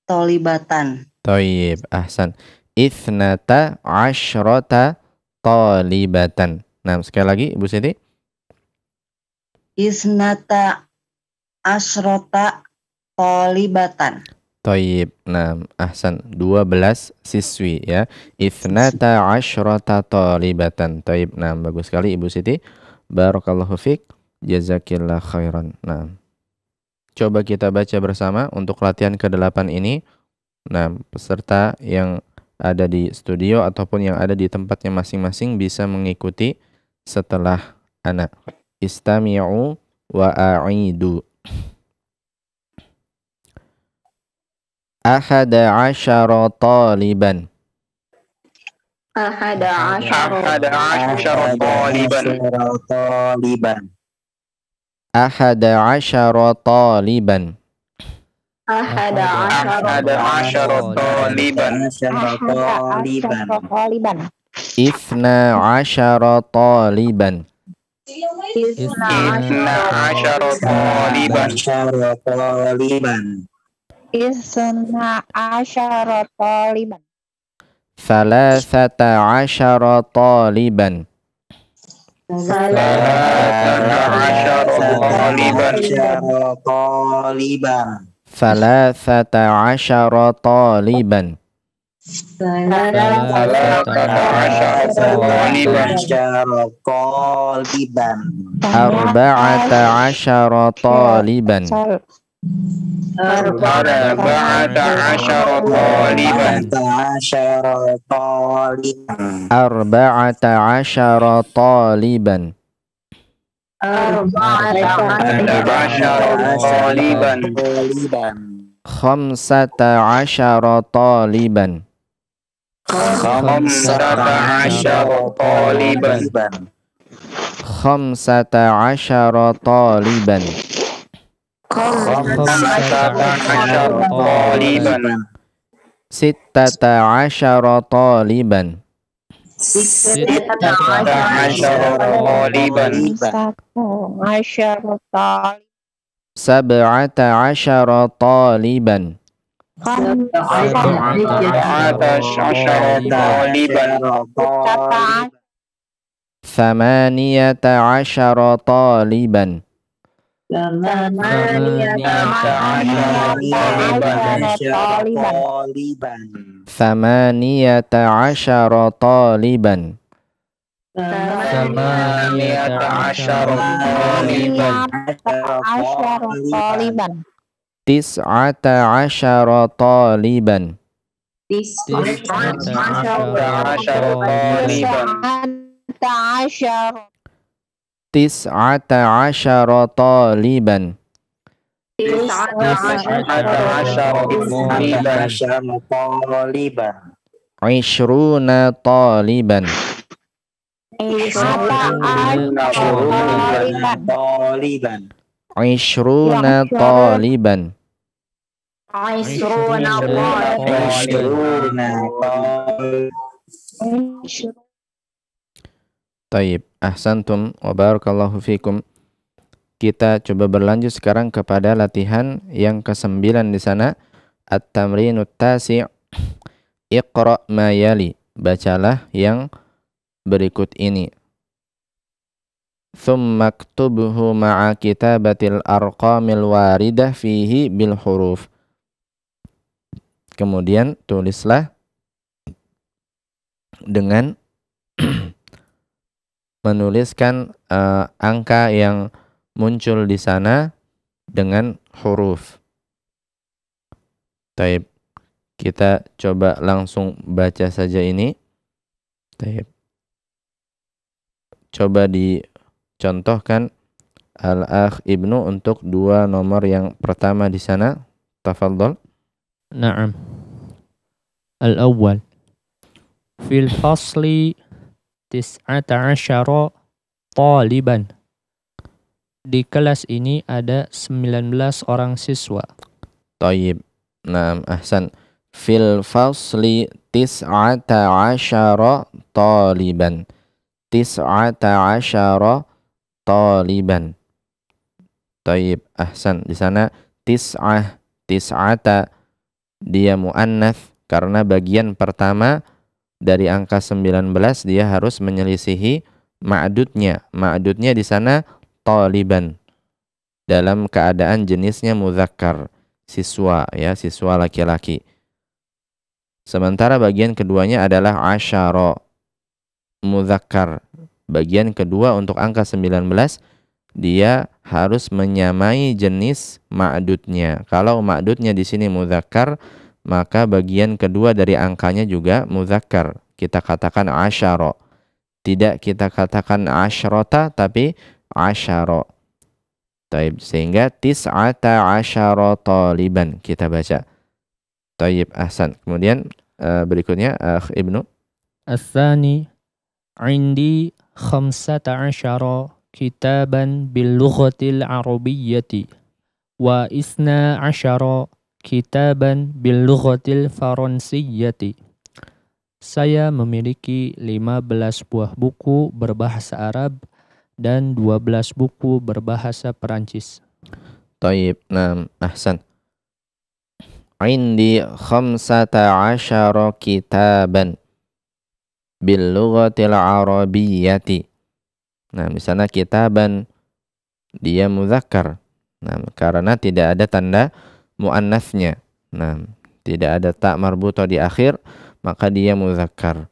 H: talibatan.
B: Taib, ahsan. Isnata asyrata talibatan. Nah, sekali lagi Ibu Siti.
H: Isnata asyrota talibatan.
B: Toyib. Nah, ahsan. 12 siswi ya. Ithnata asyrata talibatan. Toyib. Nah, bagus sekali Ibu Siti. Barakallahu fiik. Jazakillah khairan. Nah, coba kita baca bersama untuk latihan ke-8 ini. Nah, peserta yang ada di studio ataupun yang ada di tempatnya masing-masing bisa mengikuti setelah ana. Istami'u wa a'idu. Ahada asyara taliban.
E: Ahada asyara taliban.
B: Ahada asyara taliban.
E: Ahada asyara taliban.
B: Ithna asyara taliban.
E: Ithna asyara taliban.
G: Isna asyara taliban.
B: Thalathata asyara taliban. Thalathata asyara taliban. Arba'ata asyara taliban. Arba'ata asyara taliban. Khamsata asyara taliban. Khamsata asyara taliban. Sittata asyara taliban. Sab'ata asyara taliban. Thamaniyata asyara taliban. Thamaniyata asyara taliban. Tis'ata asyara taliban. Tis'ata asyara taliban. Ishruna taliban. Ishruna taliban. Taib, ahsantum wa barakallahu fikum. Kita coba berlanjut sekarang kepada latihan yang ke-9 di sana. At-tamrinut tasi'. Iqra' ma yali. Bacalah yang berikut ini. Thumma ktubhu ma'a kitabatil arqamil waridah fihi bil huruf. Kemudian tulislah dengan menuliskan angka yang muncul di sana dengan huruf. Taib. Kita coba langsung baca saja ini. Taib. Coba dicontohkan Al-Akh Ibnu untuk 2 nomor yang pertama di sana. Tafadhol.
C: Na'am. Al-awwal. Fil fasli 19 taliban. Di kelas ini ada 19 orang siswa.
B: Tayyib. Naam, ahsan. Fil fasli 19 taliban. 19 taliban. Tayyib, ahsan. Di sana tis'ata dia muannats karena bagian pertama dari angka 19 dia harus menyelisihi ma'dudnya. Ma'dudnya di sana taliban dalam keadaan jenisnya mudzakkar. siswa ya, siswa laki-laki. Sementara bagian keduanya adalah asyara, mudzakkar. Bagian kedua untuk angka 19 dia harus menyamai jenis ma'dudnya. Kalau ma'dudnya di sini mudzakkar, maka bagian kedua dari angkanya juga mudzakkar. Kita katakan asyara. Tidak kita katakan asyrata tapi asyara. Taib, sehingga tis'ata asyara taliban kita baca. Taib, ahsan. Kemudian berikutnya Ibnu.
C: Ats-tsani indi 15 kitaban bil lughatil arabiyyati wa 12 kitaban bil lughatil faransiyyati. Saya memiliki 15 buah buku berbahasa Arab dan 12 buku berbahasa Perancis.
B: Taib, nah, ahsan. Indi 15 kitaban bil lughatil arabiyyati. Nah, di sana kitaban dia mudzakkar. Nah, karena tidak ada tanda muannasnya. Nah, tidak ada ta marbutah di akhir, maka dia mudzakkar.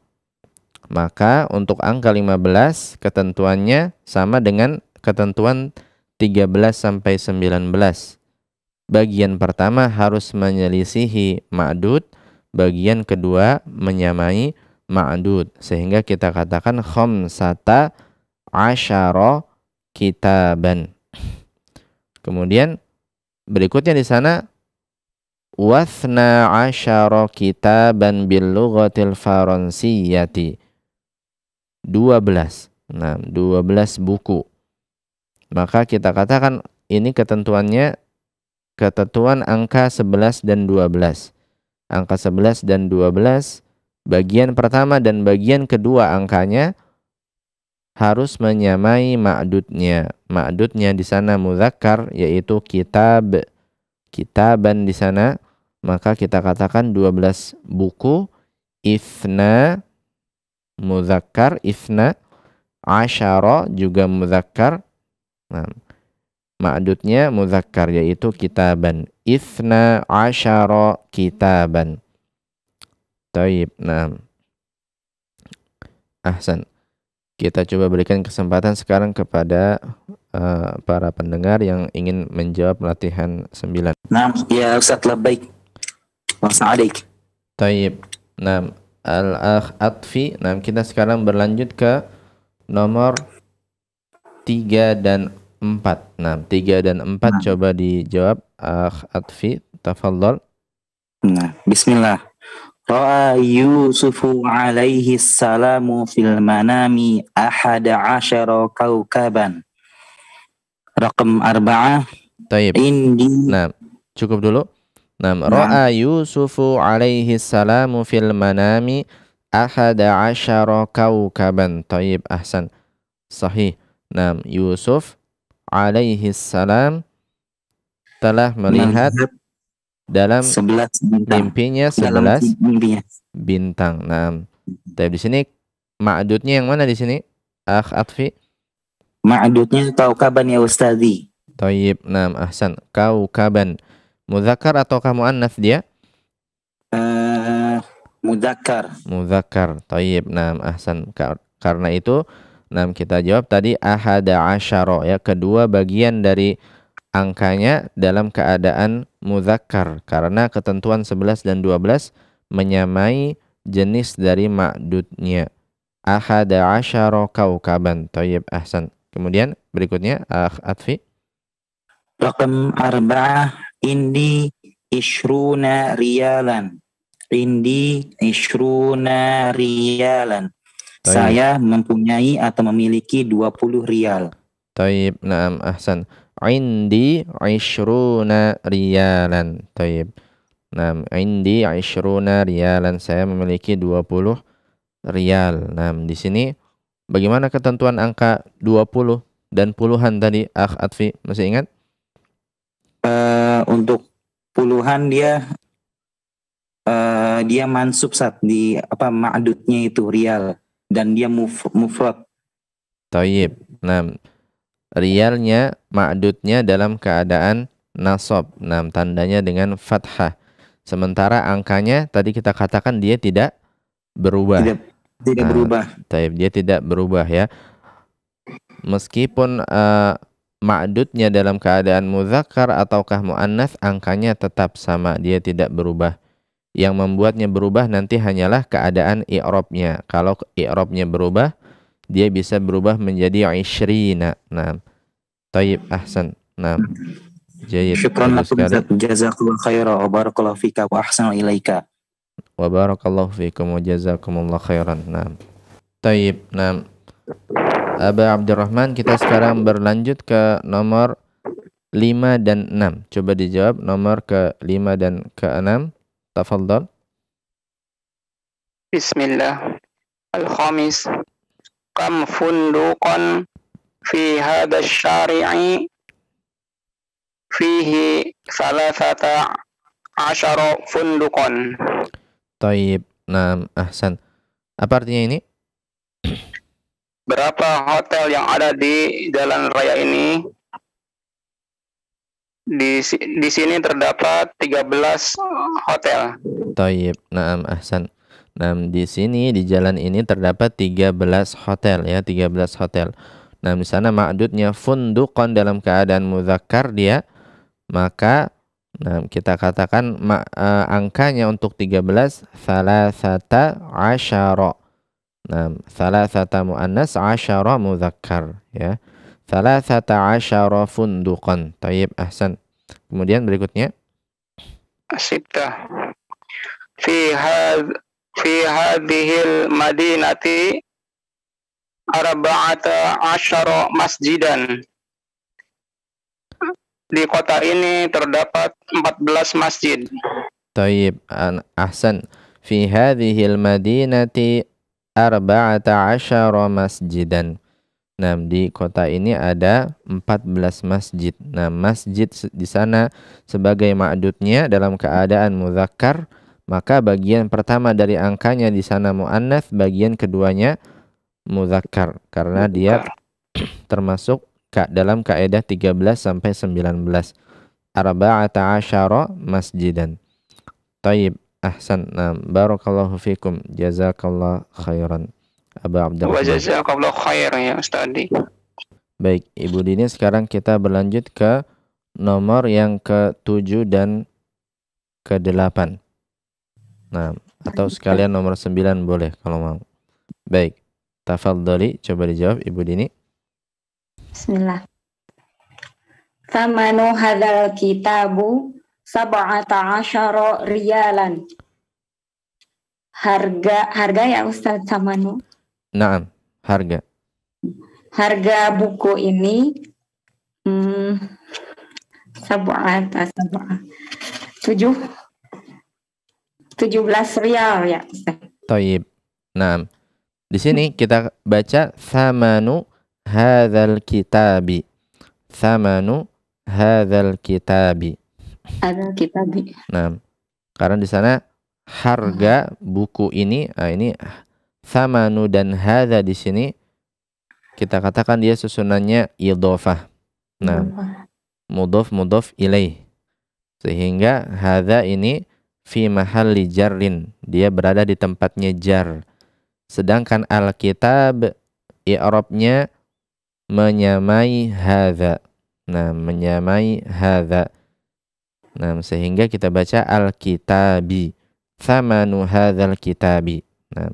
B: Maka untuk angka 15 ketentuannya sama dengan ketentuan 13 sampai 19. Bagian pertama harus menyelisihi ma'dud, bagian kedua menyamai ma'dud, sehingga kita katakan khamsata asyara kitaban. Kemudian berikutnya di sana wathna asyara kitaban bil lughatil faransiyyati. 12. Nah, 12 buku. Maka kita katakan ini ketentuannya ketentuan angka 11 dan 12. Angka 11 dan 12 bagian pertama dan bagian kedua angkanya harus menyamai ma'dudnya. Ma'dudnya di sana mudzakkar yaitu kitab. Kitaban di sana maka kita katakan 12 buku. Ifna mudzakkar, ifna asyara juga mudzakkar. Nah, ma'dudnya mudzakkar yaitu kitaban. Ifna asyara kitaban. Taib. Nah, ahsan. Kita coba berikan kesempatan sekarang kepada para pendengar yang ingin menjawab latihan 9.
I: Naam, ya Ustaz, labbaik. Wa sa'alaik.
B: Taib. Nah, al-akh Atfi. Nah, kita sekarang berlanjut ke nomor 3 dan 4. Nah, 3 dan 4 coba dijawab akh Atfi. Tafadhol.
I: Nah, bismillah. Ra'a Yusufu alaihi salamu fil manami 11 kaukaban. Raqam 4.
B: Taib.
I: Indi.
B: Nah, cukup dulu. Nah, ra'a Yusufu alaihi salamu fil manami 11 kaukaban. Taib, ahsan. Sahih. Nah, Yusuf alaihi salam telah melihat dalam
I: 11
B: mimpinya 11 bintang. Nah, tapi di sini ma'dudnya yang mana di sini? Akh Atfi.
I: Ma'dudnya kaukaban ya Ustazi.
B: Taib. Nah, ahsan. Kaukaban. Mudzakkar ataukah muannats dia?
I: Mudzakkar.
B: Mudzakkar. Taib. Nah, ahsan. Karena itu, nah kita jawab tadi ahada asyara ya, kedua bagian dari angkanya dalam keadaan mudzakkar karena ketentuan 11 dan 12 menyamai jenis dari ma'dudnya. Ahada asyara kaukaban. Tayyib, ahsan. Kemudian berikutnya akh Atfi.
I: Raqam 4 indi ishruna riyalan. Indi ishruna riyalan. Saya mempunyai atau memiliki 20 rial.
B: Tayyib, na'am, ahsan. Indi 20 riyalan. Tayyib. Nah, indi 20 riyalan, saya memiliki 20 rial. Nah, di sini bagaimana ketentuan angka 20 dan puluhan tadi, Akh Atfi, masih ingat?
I: Untuk puluhan dia mansub saat di apa ma'dudnya itu rial dan dia mufrad.
B: Tayyib. Nah, rialnya ma'dudnya dalam keadaan nasab. Nah, tandanya dengan fathah. Sementara angkanya tadi kita katakan dia tidak berubah.
I: Tidak berubah.
B: Dia tidak berubah ya. Meskipun ma'dudnya dalam keadaan muzakkar ataukah muannats, angkanya tetap sama, dia tidak berubah. Yang membuatnya berubah nanti hanyalah keadaan i'rabnya. Kalau i'rabnya berubah, dia bisa berubah menjadi 'ishrina. Nah, tayyib, ahsan. Nah, jayyid.
I: Syukran lakum, jazakallahu khairan wa barakallahu fika wa ahsana ilaika.
B: Wa barakallahu fikum wa jazakumullahu khairan. Nah, tayyib. Nah, Aba Abdurrahman, kita sekarang berlanjut ke nomor 5 dan 6. Coba dijawab nomor ke-5 dan ke-6. Tafadhal.
E: Bismillah. Al-khamis. Kam funduqan fi hadha syari'i fihi 13 funduqan.
B: Taib. Nah, ahsan. Apa artinya ini?
E: Berapa hotel yang ada di jalan raya ini? Di sini terdapat 13 hotel.
B: Taib. Naam, ahsan. Nah, di sini di jalan ini terdapat 13 hotel ya, 13 hotel. Nah, di sana ma'dudnya funduqan dalam keadaan muzakkar dia, maka kita katakan angkanya untuk 13 salasata asyara. Nah, salasata muannas, asyara muzakkar ya. Salasata asyara funduqan. Tayyib, ahsan. Kemudian berikutnya
E: Asibta. Fi hadhil madinati 14 masjidan. Di kota ini terdapat 14 masjid.
B: Tayyib, ahsan. Fi hadhil madinati 14 masjidan. Nah, di kota ini ada 14 masjid. Nah, masjid di sana sebagai ma'dudnya dalam keadaan muzakkar, maka bagian pertama dari angkanya di sana muannats, bagian keduanya muzakkar karena dia termasuk dalam kaidah 13 sampai 19. 14 masjidan. Tayyib, ahsan. Nah, barakallahu fikum, jazakallahu khairan. Aba Abdurrahman.
E: Wa jazakallahu khairan ya Ustadi.
B: Baik, Ibu Dini, sekarang kita berlanjut ke nomor yang ke-7 dan ke-8. Nah, atau sekalian nomor 9 boleh kalau mau. Baik, tafadhali, coba dijawab Ibu Dini.
G: Bismillah. Thamanu hadzal kitabu 17 riyalan. Harga ya Ustaz Thamanu?
B: Naam, harga.
G: Harga buku ini 17 rial ya Ustaz.
B: Tayyib. Naam. Di sini kita baca thamanu hadzal kitabi. Thamanu hadzal kitabi.
G: Hadzal kitabi.
B: Nah, karena di sana harga buku ini, ini thamanu dan hadza di sini kita katakan dia susunannya idhofah. Nah, mudhof ilaih. Sehingga hadza ini fi mahalli jarrin, dia berada di tempatnya jar. Sedangkan al-kitab i'rabnya menyamai hadza. Nah, menyamai hadza. Nah, sehingga kita baca al-kitabi. Thamanu hadzal kitabi. Nah,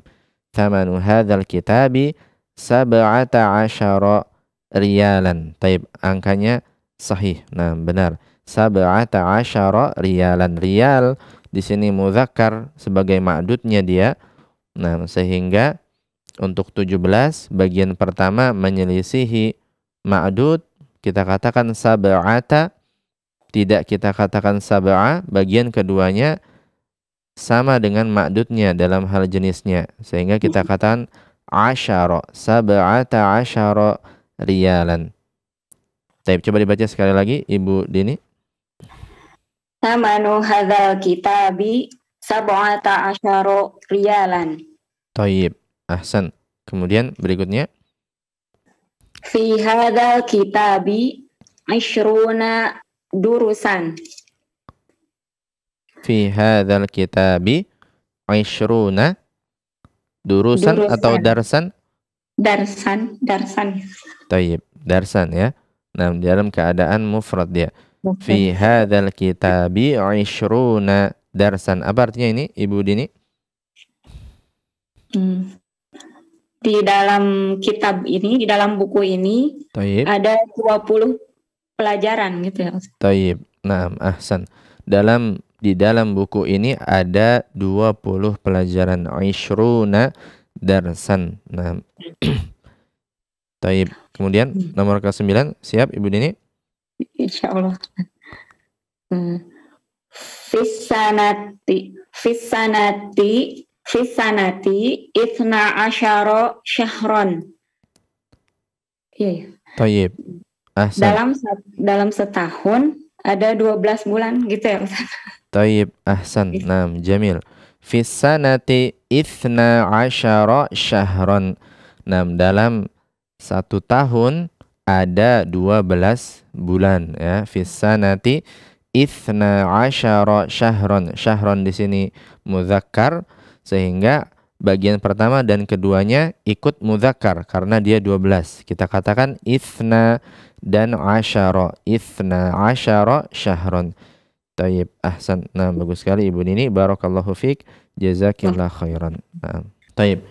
B: thamanu hadzal kitabi 17 riyalan. Taib, angkanya sahih. Nah, benar. 17 riyalan. Riyal di sini muzakkar sebagai ma'dudnya dia. Nah, sehingga untuk 17 bagian pertama menyelisihi ma'dud, kita katakan sab'ata, tidak kita katakan sab'a, bagian keduanya sama dengan ma'dudnya dalam hal jenisnya, sehingga kita katakan asyara, 17 riyalan. Baik, coba dibaca sekali lagi Ibu Dini.
G: Thamanu hadzal kitabi 17 riyalan.
B: Tayyib, ahsan. Kemudian berikutnya
G: Fi hadzal kitabi 20 durusan.
B: Fi hadzal kitabi 20 durusan atau darsan?
G: Darsan.
B: Tayyib, darsan ya. Nah, dalam keadaan mufrad dia. Fi hadzal kitabi 20 darsan. Apa artinya ini, Ibu Dini?
G: Di dalam kitab ini, di dalam buku ini,
B: Tayyib.
G: ada 20 pelajaran gitu ya.
B: Tayyib. Nah, ahsan. Di dalam buku ini ada 20 pelajaran, 20 darsan. Nah. Tayyib. Kemudian nomor ke-9, siap Ibu Dini?
G: Insyaallah. Fisanati ithna asyara syahron. Iya.
B: Tayyib. Ahsan.
G: Dalam setahun ada 12 bulan gitu ya Ustaz.
B: Tayyib, ahsan. Naam, jamil. Fisanati ithna asyara syahron. Naam, dalam satu tahun ada 12 bulan ya. Fisanati ithna asyara syahron. Syahron di sini mudzakkar, sehingga bagian pertama dan keduanya ikut mudzakkar karena dia 12. Kita katakan ithna dan asyara. Ithna asyara syahron. Tayyib, ahsan. Nah, bagus sekali Ibu Nini. Barakallahu fiik. Jazakillah khairan. Nah, tayyib.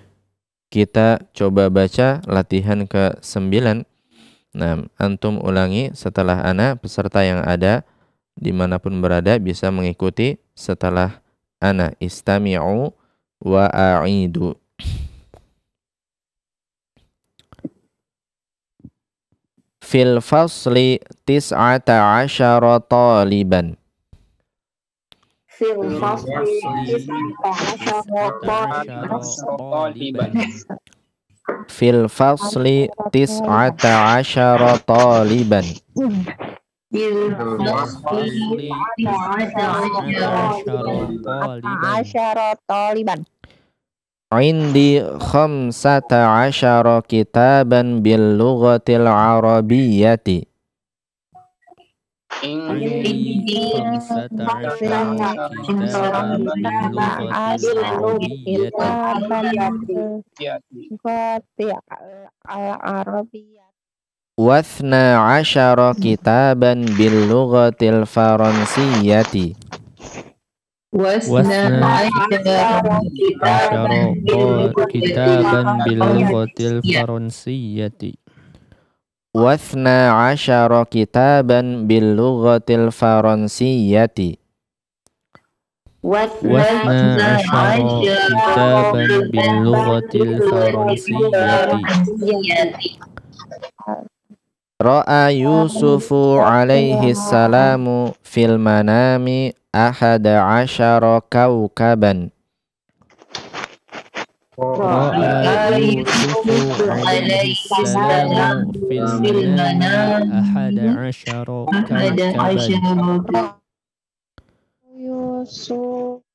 B: Kita coba baca latihan ke-9. Nah, antum ulangi setelah ana. Peserta yang ada dimanapun berada bisa mengikuti setelah ana. Istami'u wa a'idu. Fil fasli 19 taliban.
G: Fil fasli 19
B: Fil fasli 19 taliban. Indi 15 kitaban bil lughatil arabiyyati. Wathna 'ashara kitaban bil lughatil faransiyyati.
C: Wasna 'ashara kitaban bil lughatil faransiyyati.
B: Wathna 'ashara kitaban bil lughatil faransiyyati.
C: Wasna 'ashara kitaban bil lughatil faransiyyati.
B: Ra'a Yusufu alaihi salamu fil manami 11 kawkaban.
C: Ra'a Yusufu alaihi salamu fil manami 11 kawkaban.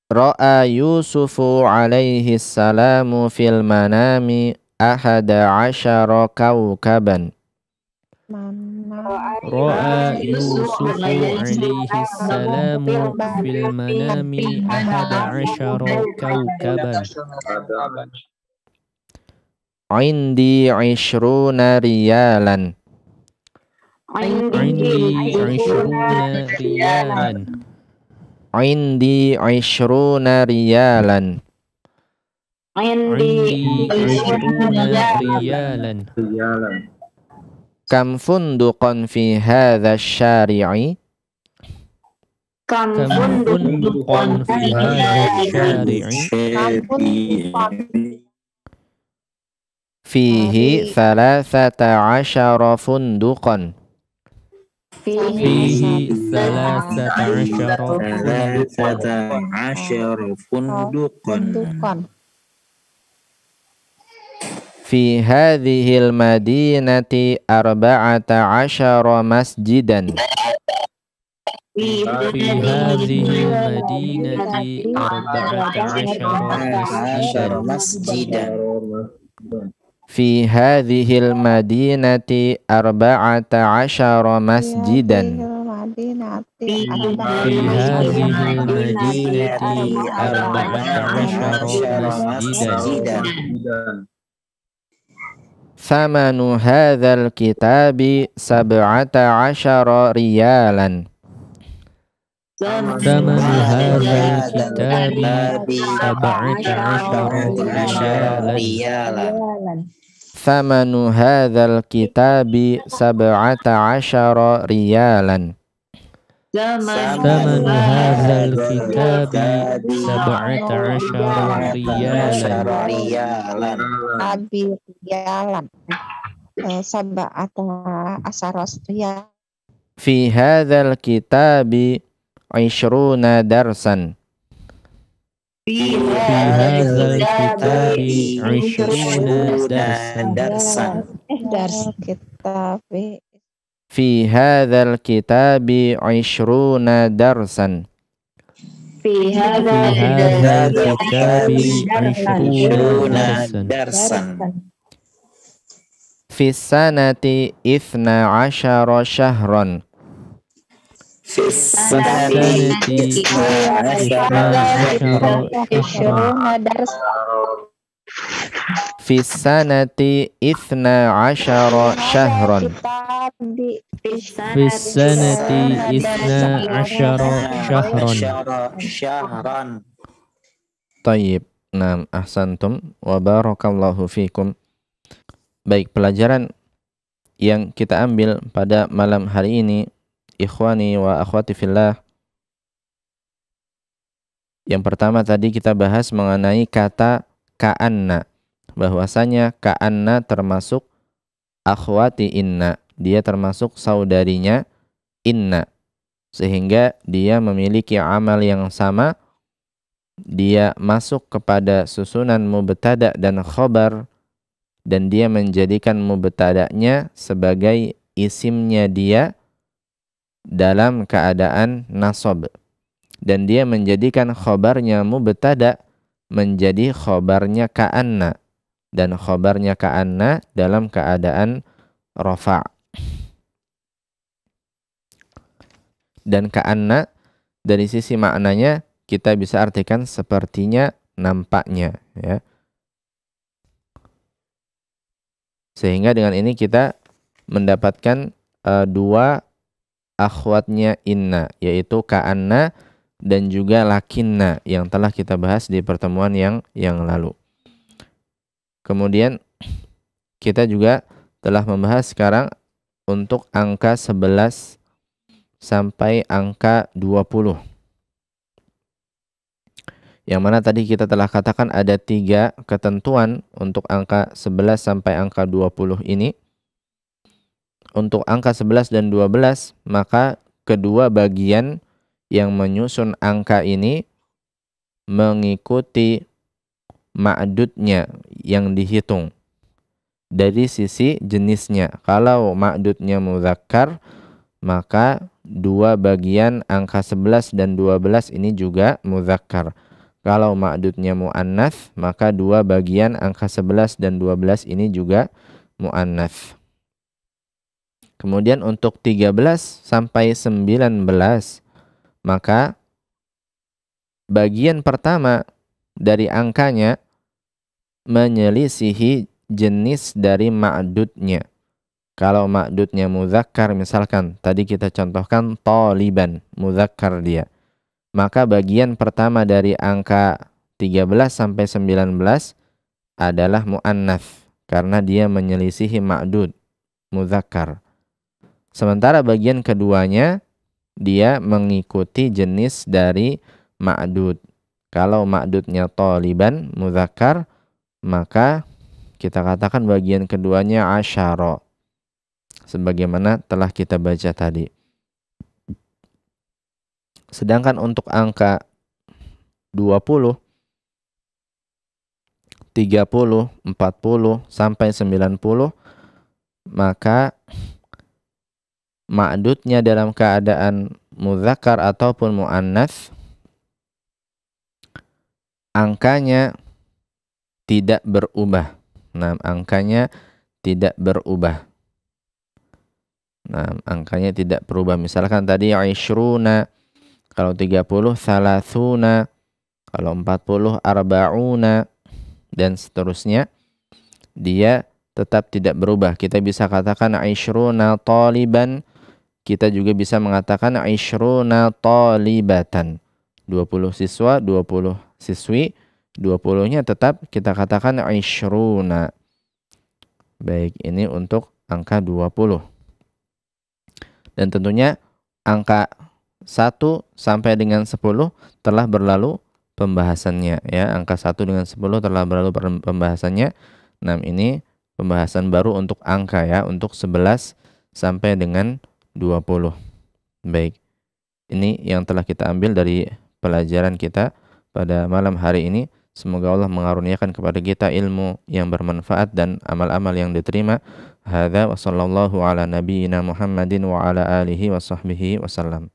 B: Ra'a Yusufu alaihi salamu fil manami 11 kawkaban.
C: Ra'a Yusufu alaihi salamu fil manami 11 kawkaban.
B: Indi 20 riyalan.
C: Indi 20 riyalan.
B: Indi 20 riyalan.
C: Indi 20 riyalan.
B: Kam funduqan fi hadha syari'i.
C: Kam funduqan fi hadha syari'i.
B: Fihi 13 funduqan.
C: Fihi 13
I: funduqan.
B: Fi hadhil madinati 14 masjidan.
C: Fi hadhil madinati 14 masjidan.
B: Fi hadhil madinati 14 masjidan.
C: في هذه المدينة 14 مسجدا.
B: ثمن هذا الكتاب 17 ريالا.
C: ثمن هذا الكتاب 17 ريالا.
B: ثمن هذا الكتاب 17 ريالا.
C: ثمن هذا الكتاب 17 ريالا.
B: في هذا الكتاب 20 درسا.
C: في هذا الكتاب 20 درسا.
B: في هذا الكتاب 20 درسا.
G: في هذا
C: الكتاب 20 درسا.
B: في السنة 12 شهرا.
I: في
C: السنة 12 شهرا.
B: في السنة 12 شهرا.
C: في السنة 12 شهرا.
B: طيب, nah, ahsantum wa barakallahu fikum. Baik, pelajaran yang kita ambil pada malam hari ini, ikhwani wa akhwati fillah. Yang pertama tadi kita bahas mengenai kata ka'anna, bahwasanya ka'anna termasuk akhwati inna, dia termasuk saudarinya inna, sehingga dia memiliki amal yang sama. Dia masuk kepada susunan mubtada dan khobar, dan dia menjadikan mubtada'nya sebagai isimnya dia dalam keadaan nasab, dan dia menjadikan khobarnya mubtada menjadi khobarnya ka'anna, dan khobarnya ka'anna dalam keadaan rafa'. Dan ka'anna dari sisi maknanya kita bisa artikan sepertinya, nampaknya, ya. Sehingga dengan ini kita mendapatkan dua akhwatnya inna, yaitu ka'anna dan juga lakinna, yang telah kita bahas di pertemuan yang lalu. Kemudian kita juga telah membahas sekarang untuk angka 11 sampai angka 20. Yang mana tadi kita telah katakan ada 3 ketentuan untuk angka 11 sampai angka 20 ini. Untuk angka 11 dan 12, maka kedua bagian yang menyusun angka ini mengikuti ma'dudnya yang dihitung dari sisi jenisnya. Kalau ma'dudnya mudzakkar, maka dua bagian angka 11 dan 12 ini juga mudzakkar. Kalau ma'dudnya mu'annats, maka dua bagian angka 11 dan 12 ini juga mu'annats. Kemudian untuk 13 sampai 19, maka bagian pertama dari angkanya menyelisihi jenis dari ma'dudnya. Kalau ma'dudnya mudzakkar, misalkan tadi kita contohkan taliban, mudzakkar dia, maka bagian pertama dari angka 13 sampai 19 adalah mu'annats, karena dia menyelisihi ma'dud mudzakkar. Sementara bagian keduanya dia mengikuti jenis dari ma'dud. Kalau ma'dudnya taliban mudzakkar, maka kita katakan bagian keduanya asyara, sebagaimana telah kita baca tadi. Sedangkan untuk angka 20, 30, 40 sampai 90, maka ma'dudnya dalam keadaan mudzakkar ataupun mu'annats, angkanya tidak berubah. Nah, angkanya tidak berubah. Nah, angkanya tidak berubah. Misalkan tadi 20, kalau 30 thalathuna, kalau 40 arba'una, dan seterusnya. Dia tetap tidak berubah. Kita bisa katakan 20 taliban, kita juga bisa mengatakan 20 talibatan. 20 siswa, 20 siswi, 20-nya tetap kita katakan 20. Baik, ini untuk angka 20. Dan tentunya angka 1 sampai dengan 10 telah berlalu pembahasannya ya. Angka 1 dengan 10 telah berlalu pembahasannya. Nah, ini pembahasan baru untuk angka ya, untuk 11 sampai dengan 20. Baik. Ini yang telah kita ambil dari pelajaran kita pada malam hari ini. Semoga Allah mengaruniakan kepada kita ilmu yang bermanfaat dan amal-amal yang diterima. Hadza wa sallallahu ala nabiyyina Muhammadin wa ala alihi wa sahbihi wasallam.